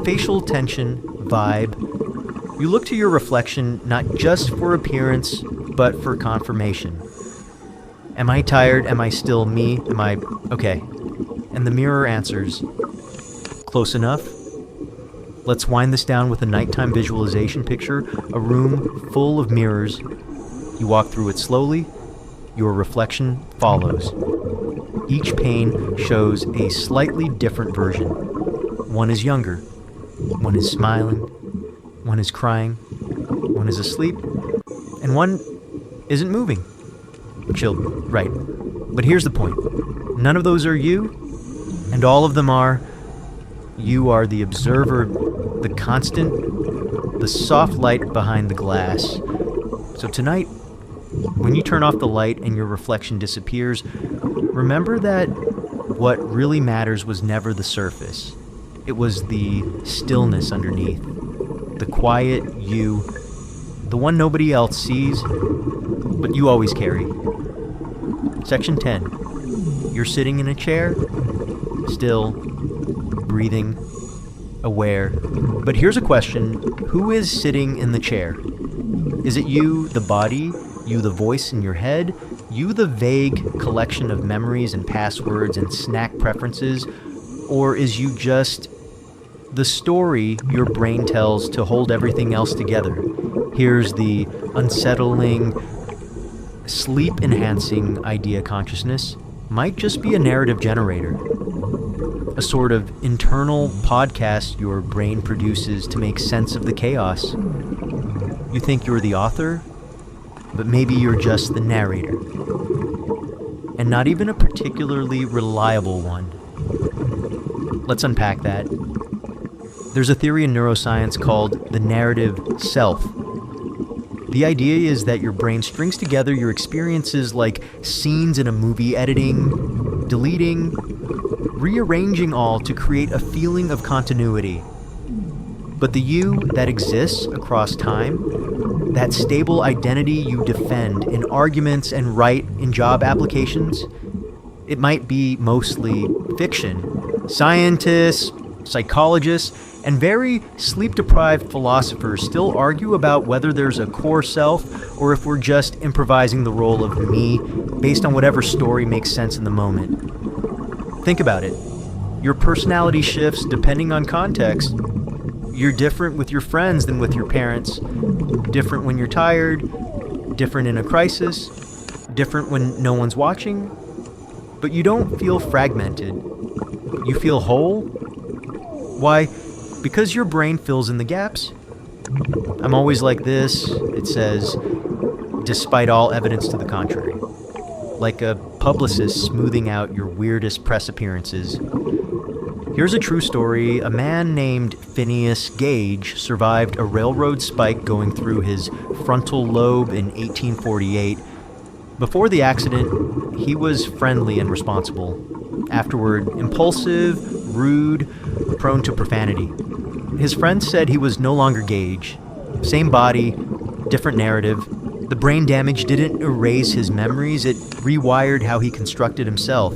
facial tension, vibe. You look to your reflection not just for appearance, but for confirmation. Am I tired? Am I still me? Am I okay? And the mirror answers, close enough. Let's wind this down with a nighttime visualization picture, a room full of mirrors. You walk through it slowly. Your reflection follows. Each pane shows a slightly different version. One is younger. One is smiling. One is crying. One is asleep. And one isn't moving. Chilled, right. But here's the point. None of those are you, and all of them are. You are the observer, the constant, the soft light behind the glass. So tonight, when you turn off the light and your reflection disappears, remember that what really matters was never the surface. It was the stillness underneath. The quiet you, the one nobody else sees, but you always carry. Section 10. You're sitting in a chair, still, breathing, aware. But here's a question. Who is sitting in the chair? Is it you, the body, you, the voice in your head, you, the vague collection of memories and passwords and snack preferences, or is you just the story your brain tells to hold everything else together? Here's the unsettling, sleep-enhancing idea consciousness might just be a narrative generator, a sort of internal podcast your brain produces to make sense of the chaos. You think you're the author, but maybe you're just the narrator, and not even a particularly reliable one. Let's unpack that. There's a theory in neuroscience called the narrative self. The idea is that your brain strings together your experiences like scenes in a movie, editing, deleting, rearranging all to create a feeling of continuity. But the you that exists across time, that stable identity you defend in arguments and write in job applications, it might be mostly fiction. Scientists, psychologists, and very sleep-deprived philosophers still argue about whether there's a core self or if we're just improvising the role of me based on whatever story makes sense in the moment. Think about it. Your personality shifts depending on context. You're different with your friends than with your parents. Different when you're tired. Different in a crisis. Different when no one's watching. But you don't feel fragmented. You feel whole. Why? Because your brain fills in the gaps. I'm always like this, it says, despite all evidence to the contrary. Like a publicist smoothing out your weirdest press appearances. Here's a true story. A man named Phineas Gage survived a railroad spike going through his frontal lobe in 1848. Before the accident, he was friendly and responsible. Afterward, impulsive, rude, prone to profanity. His friends said he was no longer Gage. Same body, different narrative. The brain damage didn't erase his memories, it rewired how he constructed himself.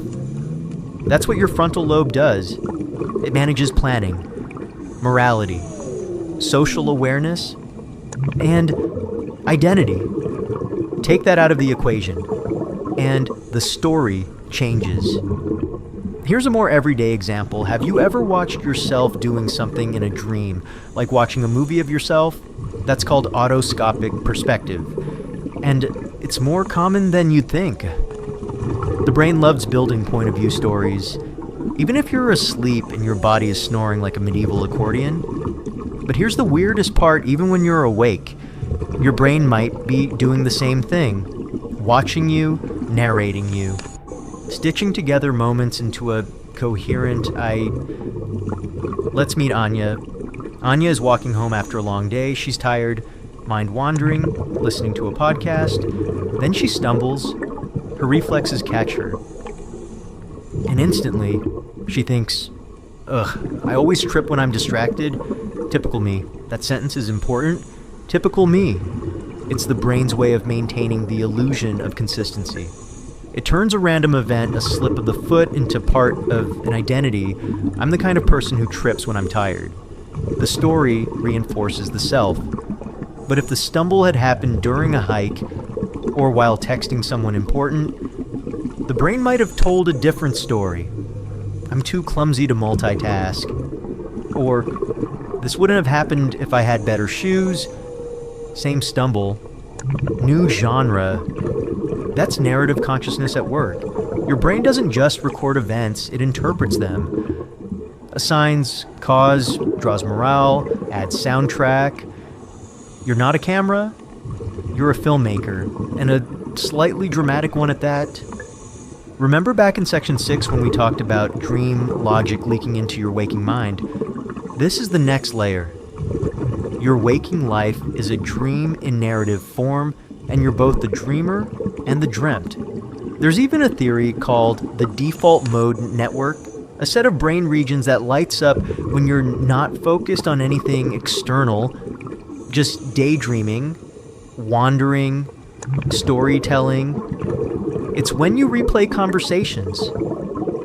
That's what your frontal lobe does. It manages planning, morality, social awareness, and identity. Take that out of the equation, and the story changes. Here's a more everyday example. Have you ever watched yourself doing something in a dream, like watching a movie of yourself? That's called autoscopic perspective, and it's more common than you'd think. The brain loves building point of view stories, even if you're asleep and your body is snoring like a medieval accordion. But here's the weirdest part: even when you're awake, your brain might be doing the same thing, watching you, narrating you, stitching together moments into a coherent Let's meet Anya. Anya is walking home after a long day. She's tired, mind wandering, listening to a podcast. Then she stumbles. Her reflexes catch her. And instantly, she thinks, ugh, I always trip when I'm distracted. Typical me. That sentence is important. Typical me. It's the brain's way of maintaining the illusion of consistency. It turns a random event, a slip of the foot, into part of an identity. I'm the kind of person who trips when I'm tired. The story reinforces the self. But if the stumble had happened during a hike, or while texting someone important, the brain might have told a different story. I'm too clumsy to multitask. Or, this wouldn't have happened if I had better shoes. Same stumble. New genre. That's narrative consciousness at work. Your brain doesn't just record events, it interprets them. Assigns cause, draws morale, adds soundtrack. You're not a camera, you're a filmmaker, and a slightly dramatic one at that. Remember back in section 6 when we talked about dream logic leaking into your waking mind? This is the next layer. Your waking life is a dream in narrative form, and you're both the dreamer and the dreamt. There's even a theory called the default mode network, a set of brain regions that lights up when you're not focused on anything external, just daydreaming, wandering, storytelling. It's when you replay conversations,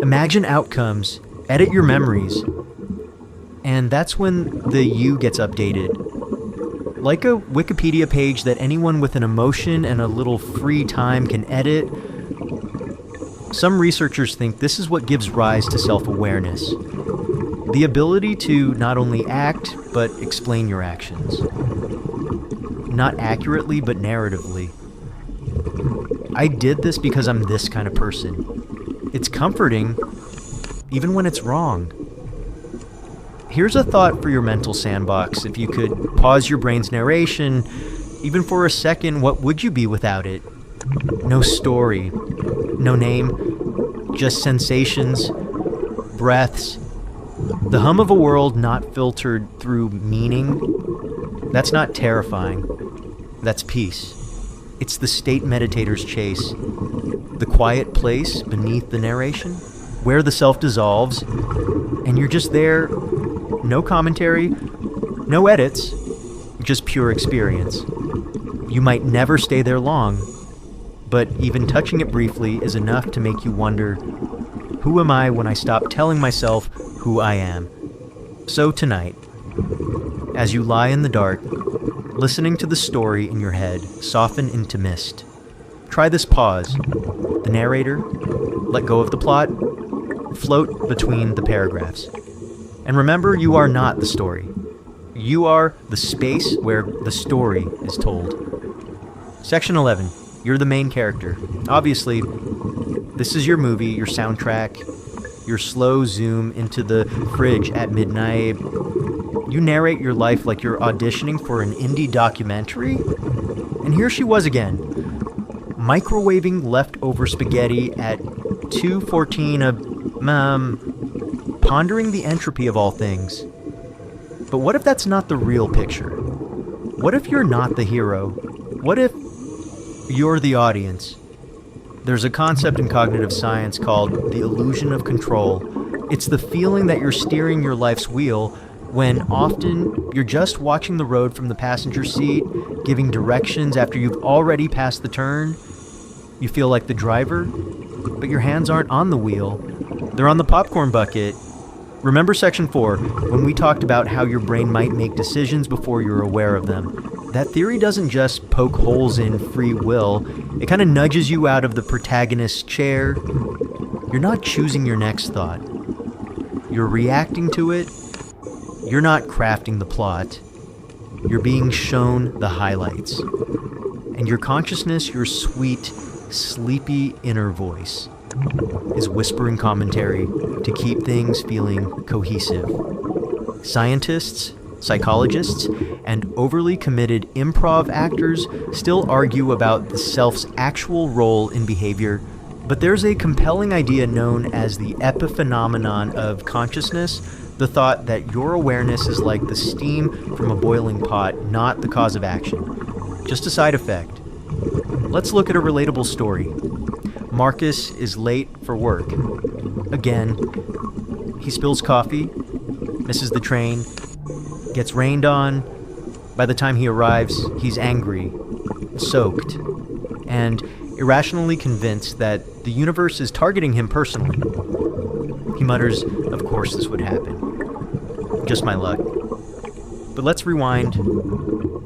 imagine outcomes, edit your memories, and that's when the you gets updated. Like a Wikipedia page that anyone with an emotion and a little free time can edit. Some researchers think this is what gives rise to self-awareness. The ability to not only act, but explain your actions. Not accurately, but narratively. I did this because I'm this kind of person. It's comforting, even when it's wrong. Here's a thought for your mental sandbox. If you could pause your brain's narration, even for a second, what would you be without it? No story, no name, just sensations, breaths, the hum of a world not filtered through meaning. That's not terrifying, that's peace. It's the state meditator's chase, the quiet place beneath the narration, where the self dissolves, and you're just there. No commentary, no edits, just pure experience. You might never stay there long, but even touching it briefly is enough to make you wonder, who am I when I stop telling myself who I am? So tonight, as you lie in the dark, listening to the story in your head soften into mist, try this pause. The narrator, let go of the plot, float between the paragraphs. And remember, you are not the story. You are the space where the story is told. Section 11. You're the main character. Obviously, this is your movie, your soundtrack, your slow zoom into the fridge at midnight. You narrate your life like you're auditioning for an indie documentary. And here she was again, microwaving leftover spaghetti at 2:14 pondering the entropy of all things. But what if that's not the real picture? What if you're not the hero? What if you're the audience? There's a concept in cognitive science called the illusion of control. It's the feeling that you're steering your life's wheel, when often you're just watching the road from the passenger seat, giving directions after you've already passed the turn. You feel like the driver, but your hands aren't on the wheel. They're on the popcorn bucket. Remember section 4, when we talked about how your brain might make decisions before you're aware of them. That theory doesn't just poke holes in free will, it kind of nudges you out of the protagonist's chair. You're not choosing your next thought. You're reacting to it. You're not crafting the plot. You're being shown the highlights. And your consciousness, your sweet, sleepy inner voice, is whispering commentary to keep things feeling cohesive. Scientists, psychologists, and overly committed improv actors still argue about the self's actual role in behavior, but there's a compelling idea known as the epiphenomenon of consciousness, the thought that your awareness is like the steam from a boiling pot, not the cause of action, just a side effect. Let's look at a relatable story. Marcus is late for work. Again, he spills coffee, misses the train, gets rained on. By the time he arrives, he's angry, soaked, and irrationally convinced that the universe is targeting him personally. He mutters, "Of course this would happen. Just my luck." But let's rewind.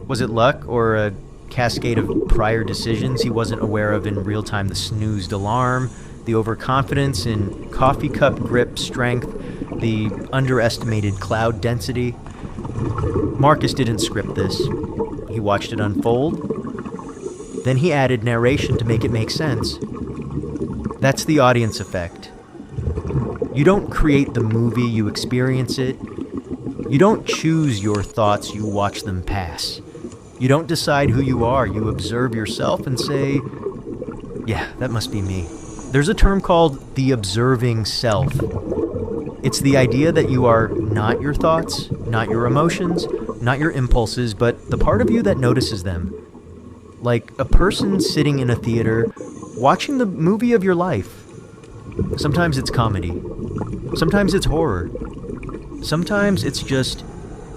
Was it luck or a cascade of prior decisions he wasn't aware of in real time? The snoozed alarm, the overconfidence in coffee cup grip strength, the underestimated cloud density. Marcus didn't script this. He watched it unfold. Then he added narration to make it make sense. That's the audience effect. You don't create the movie, you experience it. You don't choose your thoughts, you watch them pass. You don't decide who you are, you observe yourself and say, yeah, that must be me. There's a term called the observing self. It's the idea that you are not your thoughts, not your emotions, not your impulses, but the part of you that notices them. Like a person sitting in a theater, watching the movie of your life. Sometimes it's comedy. Sometimes it's horror. Sometimes it's just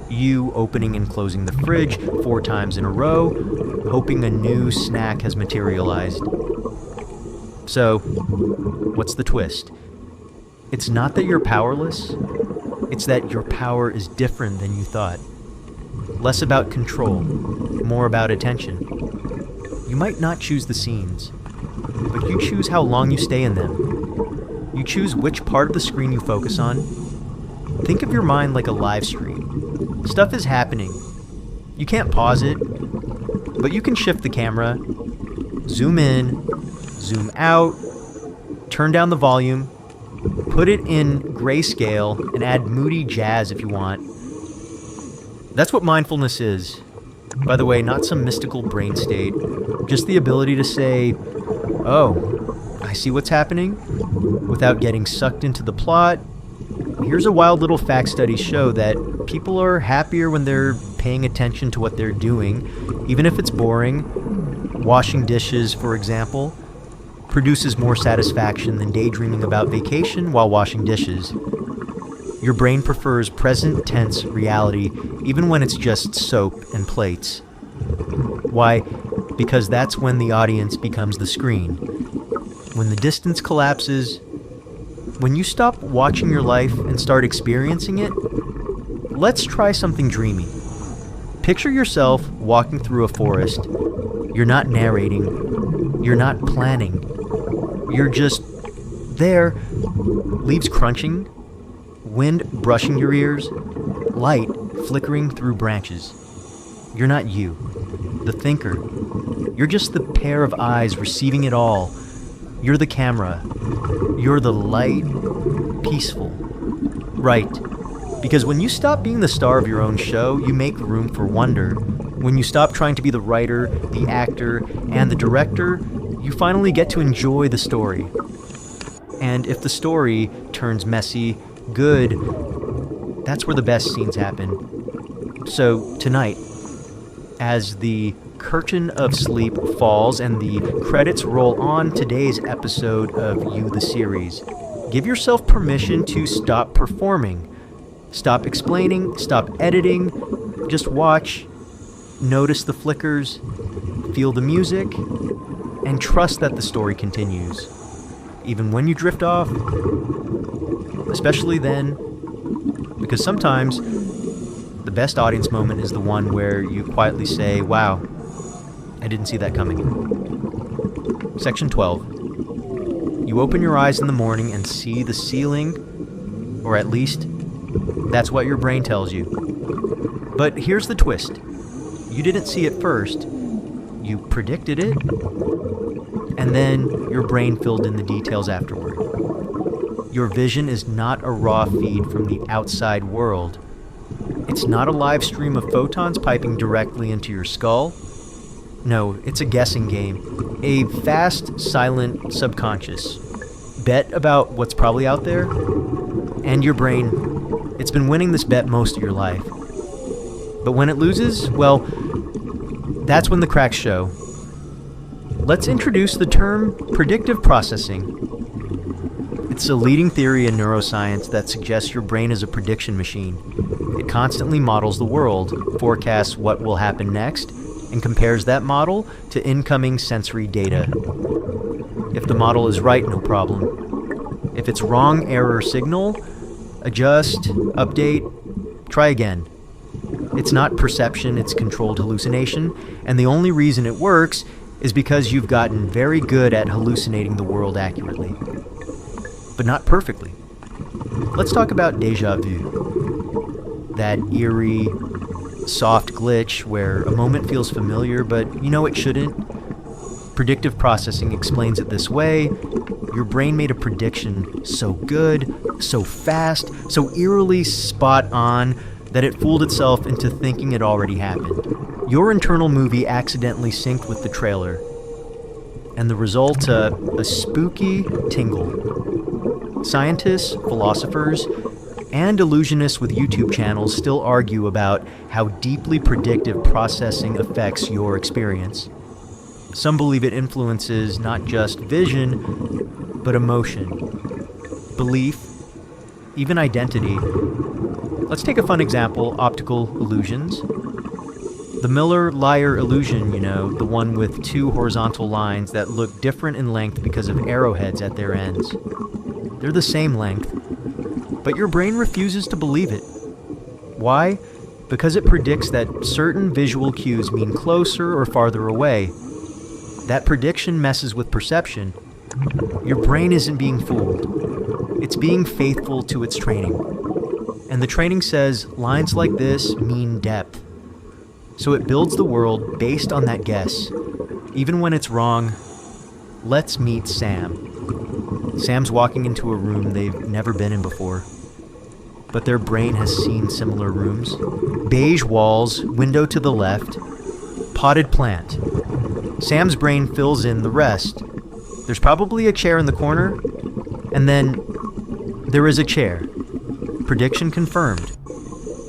you opening and closing the fridge 4 times in a row, hoping a new snack has materialized. So, what's the twist? It's not that you're powerless, it's that your power is different than you thought. Less about control, more about attention. You might not choose the scenes, but you choose how long you stay in them. You choose which part of the screen you focus on. Think of your mind like a live stream. Stuff is happening. You can't pause it, but you can shift the camera, zoom in, zoom out, turn down the volume, put it in grayscale, and add moody jazz if you want. That's what mindfulness is. By the way, not some mystical brain state, just the ability to say, oh, I see what's happening, without getting sucked into the plot. Here's a wild little fact: studies show that people are happier when they're paying attention to what they're doing, even if it's boring. Washing dishes, for example, produces more satisfaction than daydreaming about vacation while washing dishes. Your brain prefers present tense reality even when it's just soap and plates. Why? Because that's when the audience becomes the screen. When the distance collapses, when you stop watching your life and start experiencing it. Let's try something dreamy. Picture yourself walking through a forest. You're not narrating. You're not planning. You're just there, leaves crunching, wind brushing your ears, light flickering through branches. You're not you, the thinker. You're just the pair of eyes receiving it all. You're the camera. You're the light, peaceful. Right. Because when you stop being the star of your own show, you make room for wonder. When you stop trying to be the writer, the actor, and the director, you finally get to enjoy the story. And if the story turns messy, good, that's where the best scenes happen. So tonight, as the curtain of sleep falls and the credits roll on today's episode of You the Series, give yourself permission to stop performing. Stop explaining, stop editing, just watch, notice the flickers, feel the music, and trust that the story continues. Even when you drift off, especially then, because sometimes the best audience moment is the one where you quietly say, wow, I didn't see that coming. Section 12. You open your eyes in the morning and see the ceiling, or at least that's what your brain tells you. But here's the twist. You didn't see it first. You predicted it, and then your brain filled in the details afterward. Your vision is not a raw feed from the outside world. It's not a live stream of photons piping directly into your skull. No, it's a guessing game. A fast, silent subconscious. Bet about what's probably out there, and your brain, it's been winning this bet most of your life. But when it loses, well, that's when the cracks show. Let's introduce the term predictive processing. It's a leading theory in neuroscience that suggests your brain is a prediction machine. It constantly models the world, forecasts what will happen next, and compares that model to incoming sensory data. If the model is right, no problem. If it's wrong, error signal, adjust, update, try again. It's not perception, it's controlled hallucination, and the only reason it works is because you've gotten very good at hallucinating the world accurately. But not perfectly. Let's talk about déjà vu. That eerie, soft glitch where a moment feels familiar, but you know it shouldn't. Predictive processing explains it this way. Your brain made a prediction so good, so fast, so eerily spot on that it fooled itself into thinking it already happened. Your internal movie accidentally synced with the trailer, and the result, a spooky tingle. Scientists, philosophers, and illusionists with YouTube channels still argue about how deeply predictive processing affects your experience. Some believe it influences not just vision, but emotion, belief, even identity. Let's take a fun example, optical illusions. The Miller-Lyer illusion, the one with two horizontal lines that look different in length because of arrowheads at their ends. They're the same length, but your brain refuses to believe it. Why? Because it predicts that certain visual cues mean closer or farther away. That prediction messes with perception. Your brain isn't being fooled. It's being faithful to its training. And the training says lines like this mean depth. So it builds the world based on that guess. Even when it's wrong, let's meet Sam. Sam's walking into a room they've never been in before. But their brain has seen similar rooms. Beige walls, window to the left, potted plant. Sam's brain fills in the rest. There's probably a chair in the corner, and then there is a chair. Prediction confirmed.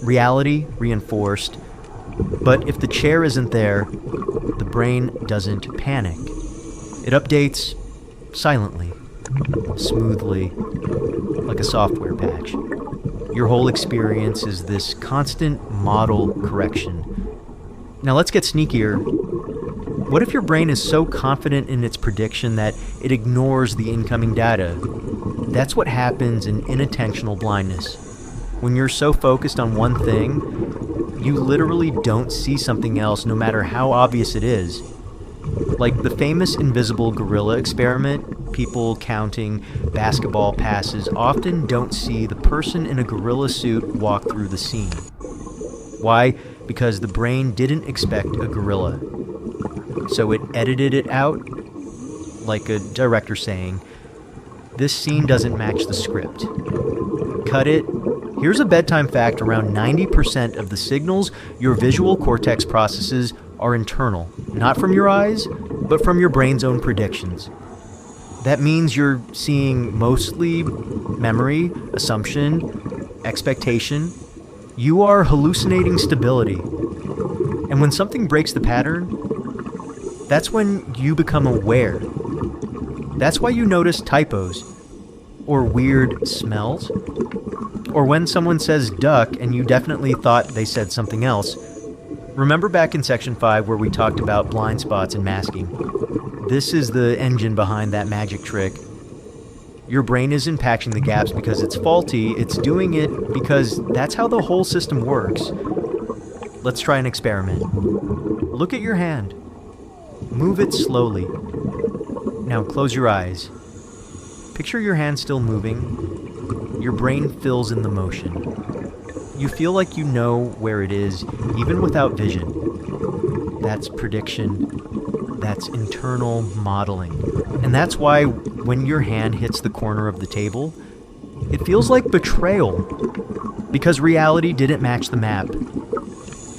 Reality reinforced. But if the chair isn't there, the brain doesn't panic. It updates silently, smoothly, like a software patch. Your whole experience is this constant model correction. Now let's get sneakier. What if your brain is so confident in its prediction that it ignores the incoming data? That's what happens in inattentional blindness. When you're so focused on one thing, you literally don't see something else no matter how obvious it is. Like the famous invisible gorilla experiment, people counting basketball passes often don't see the person in a gorilla suit walk through the scene. Why? Because the brain didn't expect a gorilla. So it edited it out, like a director saying, "This scene doesn't match the script. Cut it." Here's a bedtime fact: around 90% of the signals your visual cortex processes are internal, not from your eyes, but from your brain's own predictions. That means you're seeing mostly memory, assumption, expectation. You are hallucinating stability. And when something breaks the pattern, that's when you become aware. That's why you notice typos. or weird smells, or when someone says duck and you definitely thought they said something else. Remember back in section 5 where we talked about blind spots and masking? This is the engine behind that magic trick. Your brain isn't patching the gaps because it's faulty, it's doing it because that's how the whole system works. Let's try an experiment. Look at your hand. Move it slowly. Now close your eyes. Picture your hand still moving. Your brain fills in the motion. You feel like you know where it is, even without vision. That's prediction. That's internal modeling. And that's why when your hand hits the corner of the table, it feels like betrayal, because reality didn't match the map.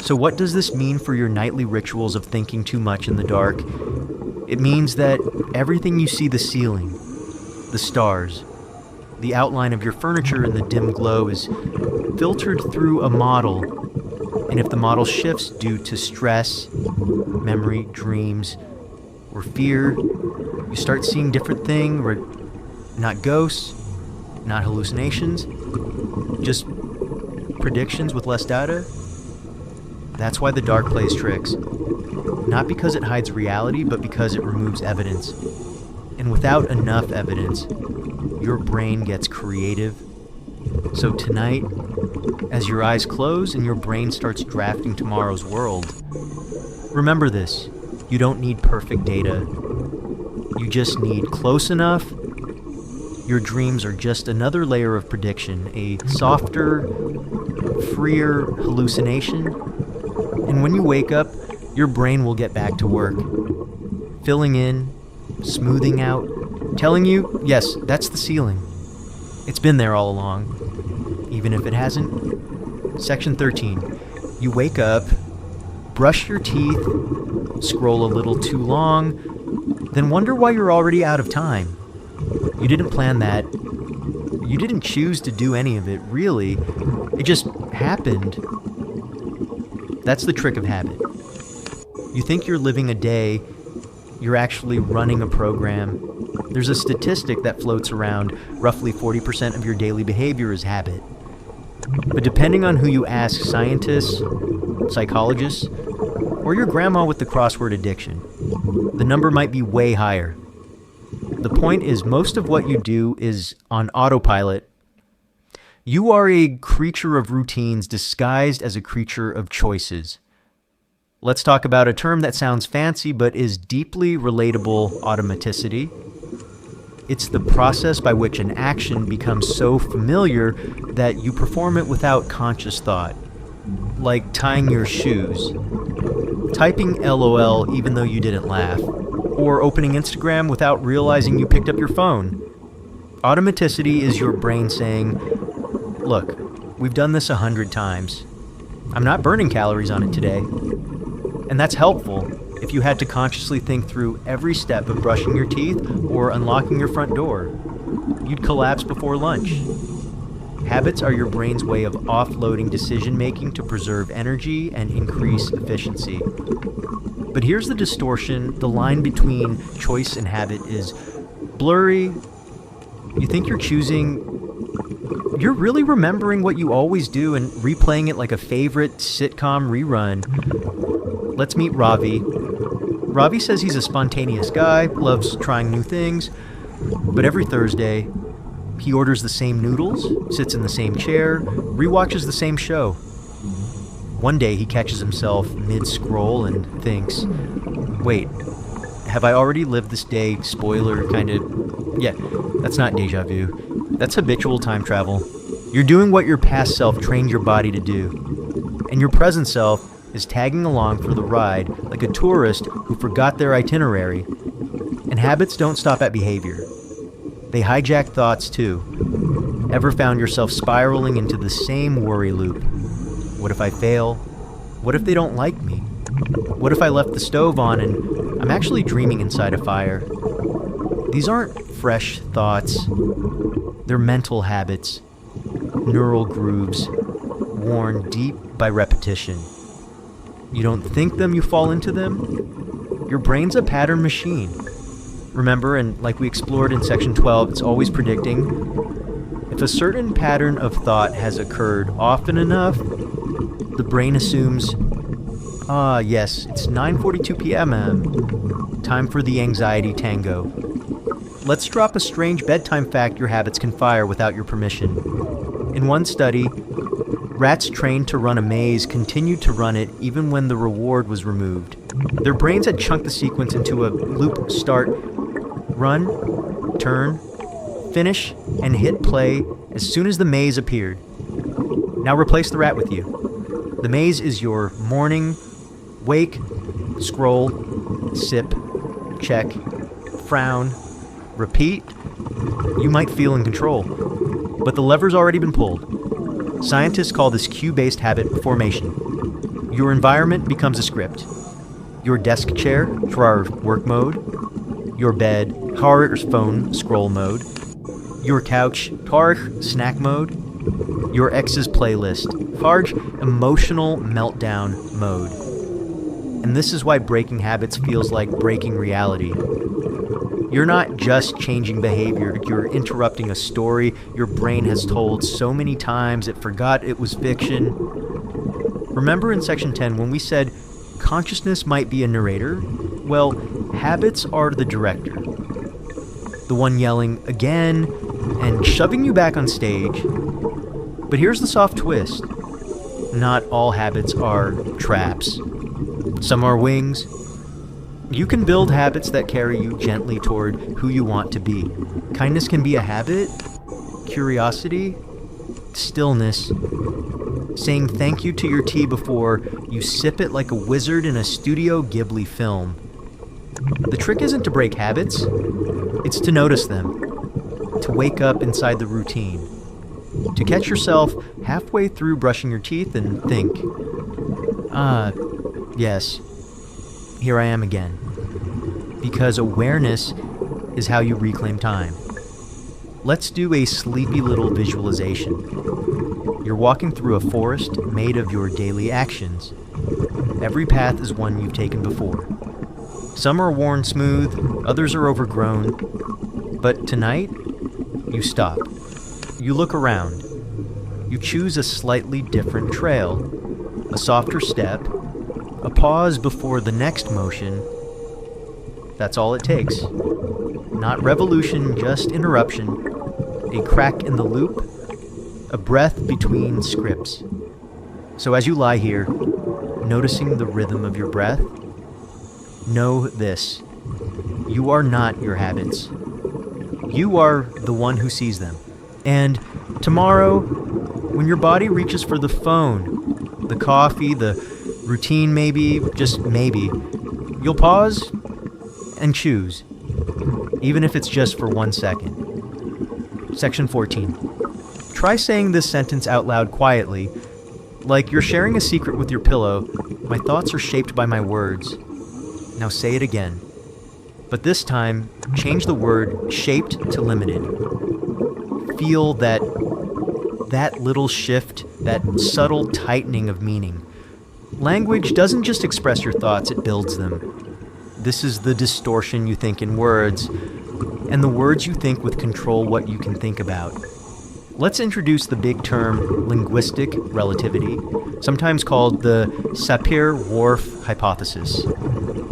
So what does this mean for your nightly rituals of thinking too much in the dark? It means that everything you see, the ceiling, the stars, the outline of your furniture in the dim glow, is filtered through a model. And if the model shifts due to stress, memory, dreams, or fear, you start seeing different things, not ghosts, not hallucinations, just predictions with less data. That's why the dark plays tricks. Not because it hides reality, but because it removes evidence. And without enough evidence, your brain gets creative. So tonight, as your eyes close and your brain starts drafting tomorrow's world, remember this: you don't need perfect data. You just need close enough. Your dreams are just another layer of prediction, a softer, freer hallucination. And when you wake up, your brain will get back to work, filling in, smoothing out, telling you, yes, that's the ceiling. It's been there all along, even if it hasn't. Section 13. You wake up, brush your teeth, scroll a little too long, then wonder why you're already out of time. You didn't plan that. You didn't choose to do any of it, really. It just happened. That's the trick of habit. You think you're living a day, you're actually running a program. There's a statistic that floats around: roughly 40% of your daily behavior is habit. But depending on who you ask, scientists, psychologists, or your grandma with the crossword addiction, the number might be way higher. The point is, most of what you do is on autopilot. You are a creature of routines disguised as a creature of choices. Let's talk about a term that sounds fancy but is deeply relatable: automaticity. It's the process by which an action becomes so familiar that you perform it without conscious thought. Like tying your shoes, typing LOL even though you didn't laugh, or opening Instagram without realizing you picked up your phone. Automaticity is your brain saying, look, we've done this 100 times. I'm not burning calories on it today. And that's helpful if you had to consciously think through every step of brushing your teeth or unlocking your front door. You'd collapse before lunch. Habits are your brain's way of offloading decision-making to preserve energy and increase efficiency. But here's the distortion: the line between choice and habit is blurry. You think you're choosing. You're really remembering what you always do and replaying it like a favorite sitcom rerun. Let's meet Ravi. Ravi says he's a spontaneous guy, loves trying new things, but every Thursday, he orders the same noodles, sits in the same chair, rewatches the same show. One day he catches himself mid-scroll and thinks, wait, have I already lived this day? Spoiler, Yeah, that's not déjà vu. That's habitual time travel. You're doing what your past self trained your body to do. And your present self is tagging along for the ride like a tourist who forgot their itinerary. And habits don't stop at behavior. They hijack thoughts too. Ever found yourself spiraling into the same worry loop? What if I fail? What if they don't like me? What if I left the stove on and I'm actually dreaming inside a fire? These aren't fresh thoughts. They're mental habits, neural grooves, worn deep by repetition. You don't think them, you fall into them. Your brain's a pattern machine. Remember, and like we explored in section 12, it's always predicting. If a certain pattern of thought has occurred often enough, the brain assumes, yes, it's 9:42 p.m. Time for the anxiety tango. Let's drop a strange bedtime fact your habits can fire without your permission. In one study, rats trained to run a maze continued to run it even when the reward was removed. Their brains had chunked the sequence into a loop: start, run, turn, finish, and hit play as soon as the maze appeared. Now replace the rat with you. The maze is your morning, wake, scroll, sip, check, frown, repeat. You might feel in control, but the lever's already been pulled. Scientists call this cue-based habit formation. Your environment becomes a script. Your desk chair, drawer work mode. Your bed, car phone scroll mode. Your couch, targ snack mode. Your ex's playlist, targ emotional meltdown mode. And this is why breaking habits feels like breaking reality. You're not just changing behavior, you're interrupting a story your brain has told so many times it forgot it was fiction. Remember in section 10 when we said consciousness might be a narrator? Well, habits are the director. The one yelling again and shoving you back on stage. But here's the soft twist. Not all habits are traps. Some are wings. You can build habits that carry you gently toward who you want to be. Kindness can be a habit, curiosity, stillness, saying thank you to your tea before you sip it like a wizard in a Studio Ghibli film. The trick isn't to break habits, it's to notice them, to wake up inside the routine, to catch yourself halfway through brushing your teeth and think, yes, here I am again. Because awareness is how you reclaim time. Let's do a sleepy little visualization. You're walking through a forest made of your daily actions. Every path is one you've taken before. Some are worn smooth, others are overgrown. But tonight, you stop. You look around. You choose a slightly different trail, a softer step, a pause before the next motion. That's all it takes. Not revolution, just interruption. A crack in the loop, a breath between scripts. So as you lie here, noticing the rhythm of your breath, know this. You are not your habits. You are the one who sees them. And tomorrow, when your body reaches for the phone, the coffee, the routine maybe, just maybe, you'll pause and choose, even if it's just for 1 second. Section 14. Try saying this sentence out loud quietly, like you're sharing a secret with your pillow. My thoughts are shaped by my words. Now say it again. But this time, change the word shaped to limited. Feel that little shift, that subtle tightening of meaning. Language doesn't just express your thoughts, it builds them. This is the distortion you think in words, and the words you think with control what you can think about. Let's introduce the big term linguistic relativity, sometimes called the Sapir-Whorf hypothesis.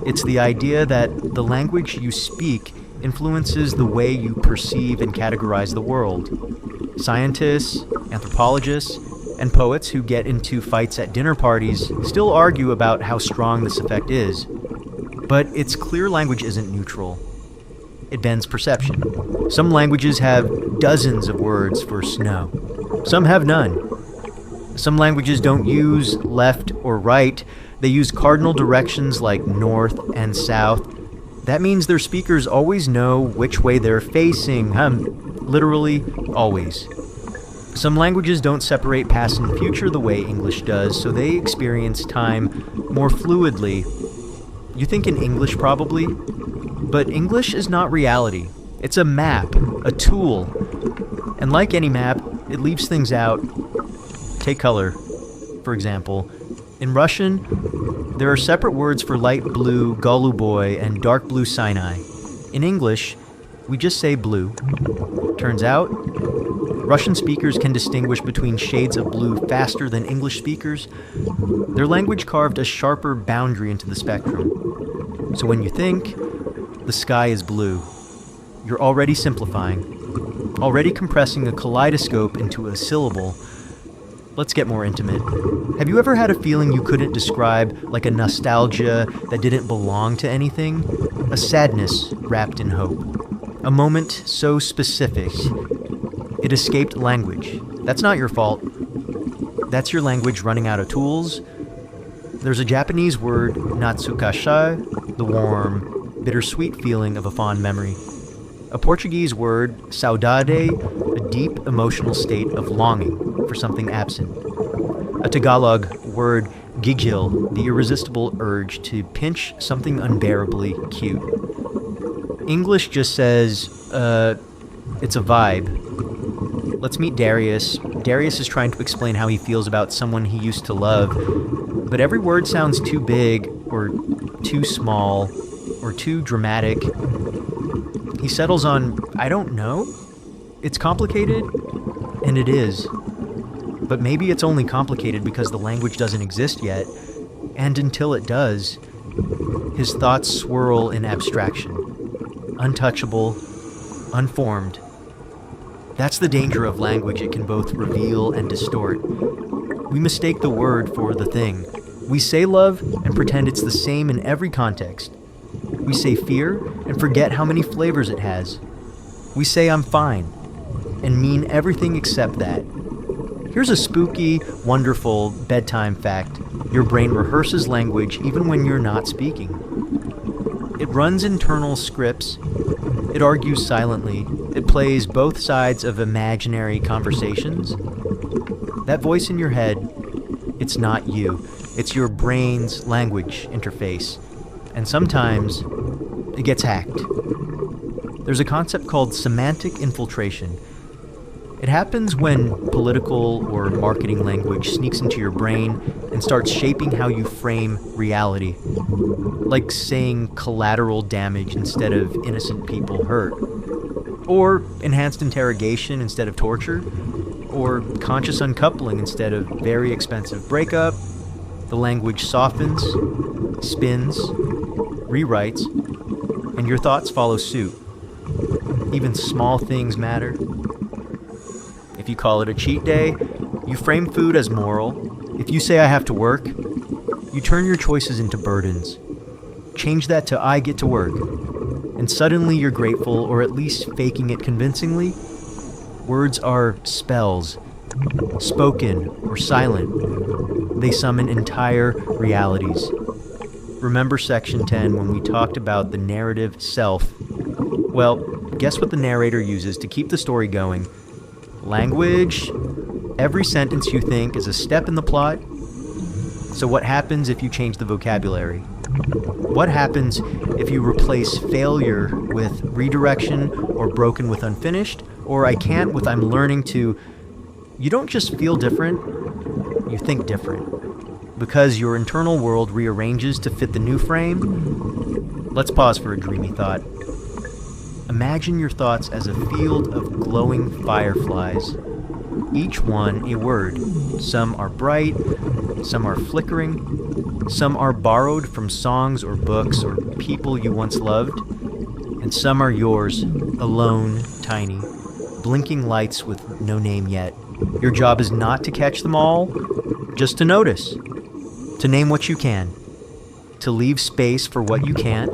It's the idea that the language you speak influences the way you perceive and categorize the world. Scientists, anthropologists, and poets who get into fights at dinner parties still argue about how strong this effect is. But it's clear language isn't neutral. It bends perception. Some languages have dozens of words for snow. Some have none. Some languages don't use left or right. They use cardinal directions like north and south. That means their speakers always know which way they're facing. Literally, always. Some languages don't separate past and future the way English does, so they experience time more fluidly. You think in English probably, but English is not reality. It's a map, a tool. And like any map, it leaves things out. Take color, for example. In Russian, there are separate words for light blue Goluboy and dark blue Sinai. In English, we just say blue. Turns out, Russian speakers can distinguish between shades of blue faster than English speakers. Their language carved a sharper boundary into the spectrum. So when you think, the sky is blue, you're already simplifying, already compressing a kaleidoscope into a syllable. Let's get more intimate. Have you ever had a feeling you couldn't describe, like a nostalgia that didn't belong to anything? A sadness wrapped in hope. A moment so specific, it escaped language. That's not your fault. That's your language running out of tools. There's a Japanese word, natsukasha, the warm, bittersweet feeling of a fond memory. A Portuguese word, saudade, a deep emotional state of longing for something absent. A Tagalog word, gigil, the irresistible urge to pinch something unbearably cute. English just says, it's a vibe. Let's meet Darius. Darius is trying to explain how he feels about someone he used to love, but every word sounds too big, or too small, or too dramatic. He settles on, I don't know. It's complicated, and it is. But maybe it's only complicated because the language doesn't exist yet, and until it does, his thoughts swirl in abstraction. Untouchable, unformed. That's the danger of language. It can both reveal and distort. We mistake the word for the thing. We say love and pretend it's the same in every context. We say fear and forget how many flavors it has. We say I'm fine and mean everything except that. Here's a spooky, wonderful bedtime fact. Your brain rehearses language even when you're not speaking. It runs internal scripts. It argues silently. It plays both sides of imaginary conversations. That voice in your head, it's not you. It's your brain's language interface. And sometimes, it gets hacked. There's a concept called semantic infiltration. It happens when political or marketing language sneaks into your brain and starts shaping how you frame reality. Like saying collateral damage instead of innocent people hurt. Or enhanced interrogation instead of torture. Or conscious uncoupling instead of very expensive breakup. The language softens, spins, rewrites, and your thoughts follow suit. Even small things matter. If you call it a cheat day, you frame food as moral. If you say I have to work, you turn your choices into burdens. Change that to I get to work, and suddenly you're grateful, or at least faking it convincingly. Words are spells, spoken or silent. They summon entire realities. Remember section 10 when we talked about the narrative self? Well, guess what the narrator uses to keep the story going? Language. Every sentence you think is a step in the plot. So what happens if you change the vocabulary? What happens if you replace failure with redirection, or broken with unfinished, or I can't with I'm learning to? You don't just feel different, you think different. Because your internal world rearranges to fit the new frame. Let's pause for a dreamy thought. Imagine your thoughts as a field of glowing fireflies, each one a word. Some are bright, some are flickering, some are borrowed from songs or books or people you once loved, and some are yours, alone, tiny, blinking lights with no name yet. Your job is not to catch them all, just to notice, to name what you can, to leave space for what you can't,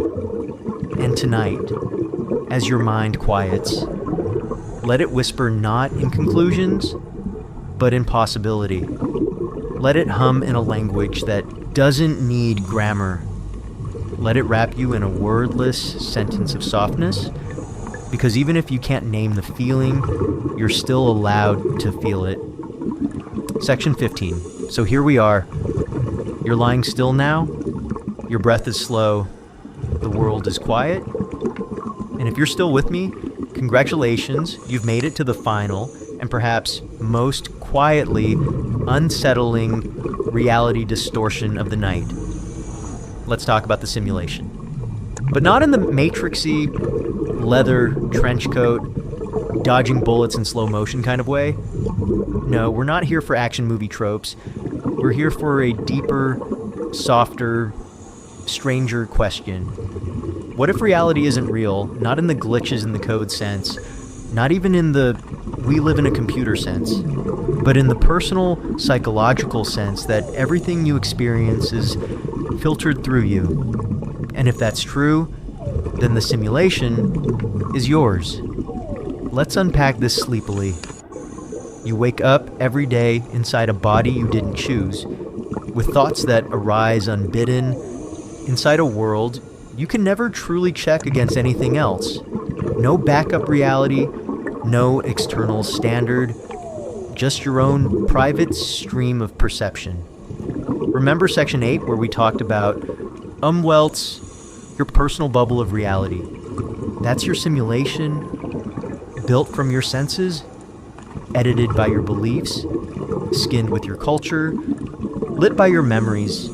and tonight, as your mind quiets, let it whisper not in conclusions, but in possibility. Let it hum in a language that doesn't need grammar. Let it wrap you in a wordless sentence of softness, because even if you can't name the feeling, you're still allowed to feel it. Section 15. So here we are. You're lying still now. Your breath is slow. The world is quiet. And if you're still with me, congratulations, you've made it to the final, and perhaps most quietly unsettling reality distortion of the night. Let's talk about the simulation. But not in the matrixy, leather trench coat, dodging bullets in slow motion kind of way. No, we're not here for action movie tropes. We're here for a deeper, softer, stranger question. What if reality isn't real, not in the glitches in the code sense, not even in the we live in a computer sense, but in the personal, psychological sense that everything you experience is filtered through you? And if that's true, then the simulation is yours. Let's unpack this sleepily. You wake up every day inside a body you didn't choose, with thoughts that arise unbidden, inside a world you can never truly check against anything else. No backup reality, no external standard, just your own private stream of perception. Remember section 8 where we talked about Umwelt's your personal bubble of reality. That's your simulation, built from your senses, edited by your beliefs, skinned with your culture, lit by your memories.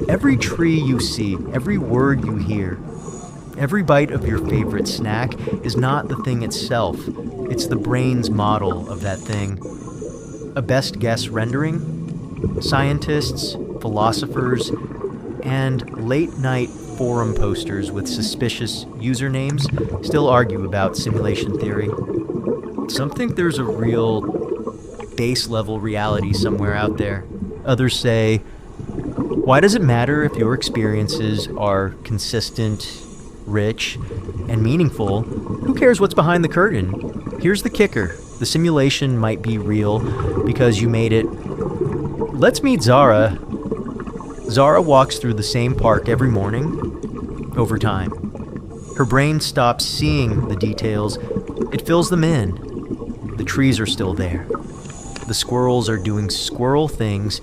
Every tree you see, every word you hear, every bite of your favorite snack is not the thing itself. It's the brain's model of that thing. A best guess rendering? Scientists, philosophers, and late-night forum posters with suspicious usernames still argue about simulation theory. Some think there's a real base-level reality somewhere out there. Others say, why does it matter if your experiences are consistent, rich, and meaningful? Who cares what's behind the curtain? Here's the kicker. The simulation might be real because you made it. Let's meet Zara. Zara walks through the same park every morning, over time. Her brain stops seeing the details. It fills them in. The trees are still there. The squirrels are doing squirrel things.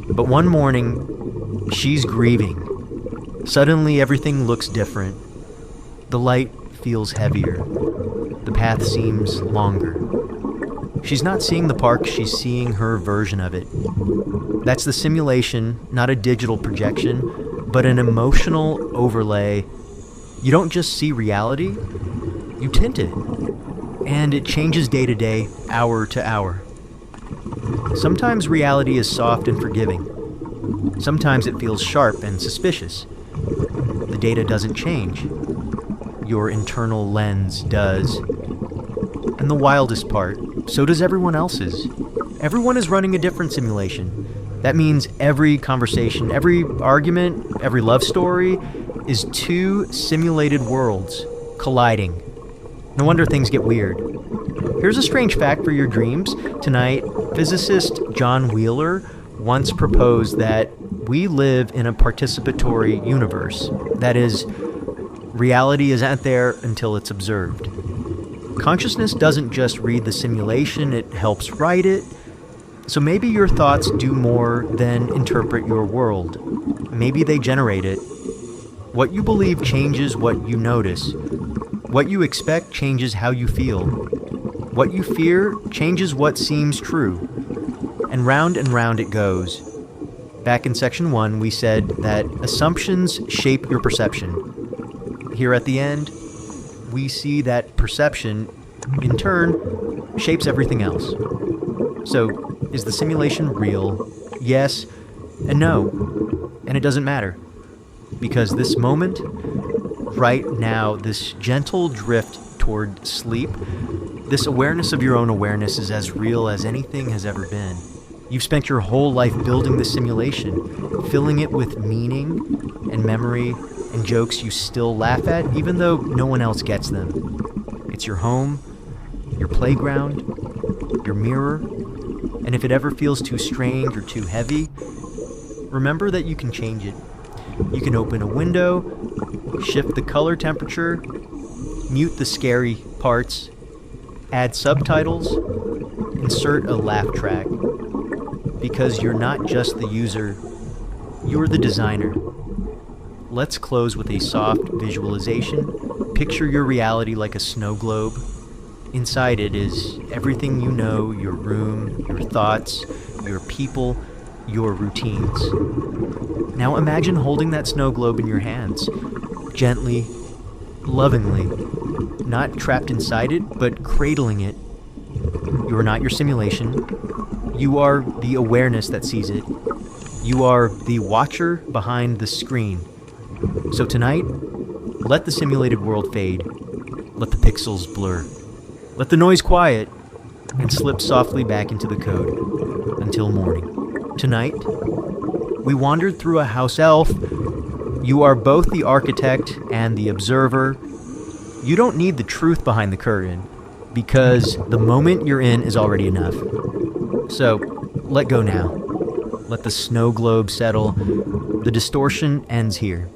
But one morning, she's grieving. Suddenly, everything looks different. The light feels heavier. The path seems longer. She's not seeing the park, she's seeing her version of it. That's the simulation, not a digital projection, but an emotional overlay. You don't just see reality, you tint it. And it changes day to day, hour to hour. Sometimes reality is soft and forgiving. Sometimes it feels sharp and suspicious. The data doesn't change. Your internal lens does. And the wildest part, so does everyone else's. Everyone is running a different simulation. That means every conversation, every argument, every love story is two simulated worlds colliding. No wonder things get weird. Here's a strange fact for your dreams. Tonight, physicist John Wheeler once proposed that we live in a participatory universe. That is, reality isn't there until it's observed. Consciousness doesn't just read the simulation, it helps write it. So maybe your thoughts do more than interpret your world. Maybe they generate it. What you believe changes what you notice. What you expect changes how you feel. What you fear changes what seems true. And round it goes. Back in section 1, we said that assumptions shape your perception. Here at the end, we see that perception, in turn, shapes everything else. So, is the simulation real? Yes and no. And it doesn't matter. Because this moment, right now, this gentle drift toward sleep, this awareness of your own awareness is as real as anything has ever been. You've spent your whole life building the simulation, filling it with meaning and memory and jokes you still laugh at, even though no one else gets them. It's your home, your playground, your mirror, and if it ever feels too strange or too heavy, remember that you can change it. You can open a window, shift the color temperature, mute the scary parts, add subtitles, insert a laugh track. Because you're not just the user, you're the designer. Let's close with a soft visualization. Picture your reality like a snow globe. Inside it is everything you know, your room, your thoughts, your people, your routines. Now imagine holding that snow globe in your hands. gently, lovingly, not trapped inside it, but cradling it. You are not your simulation. You are the awareness that sees it. You are the watcher behind the screen. So tonight, let the simulated world fade. Let the pixels blur. Let the noise quiet and slip softly back into the code until morning. Tonight, we wandered through a house elf. You are both the architect and the observer. You don't need the truth behind the curtain, because the moment you're in is already enough. So, let go now. Let the snow globe settle. The distortion ends here.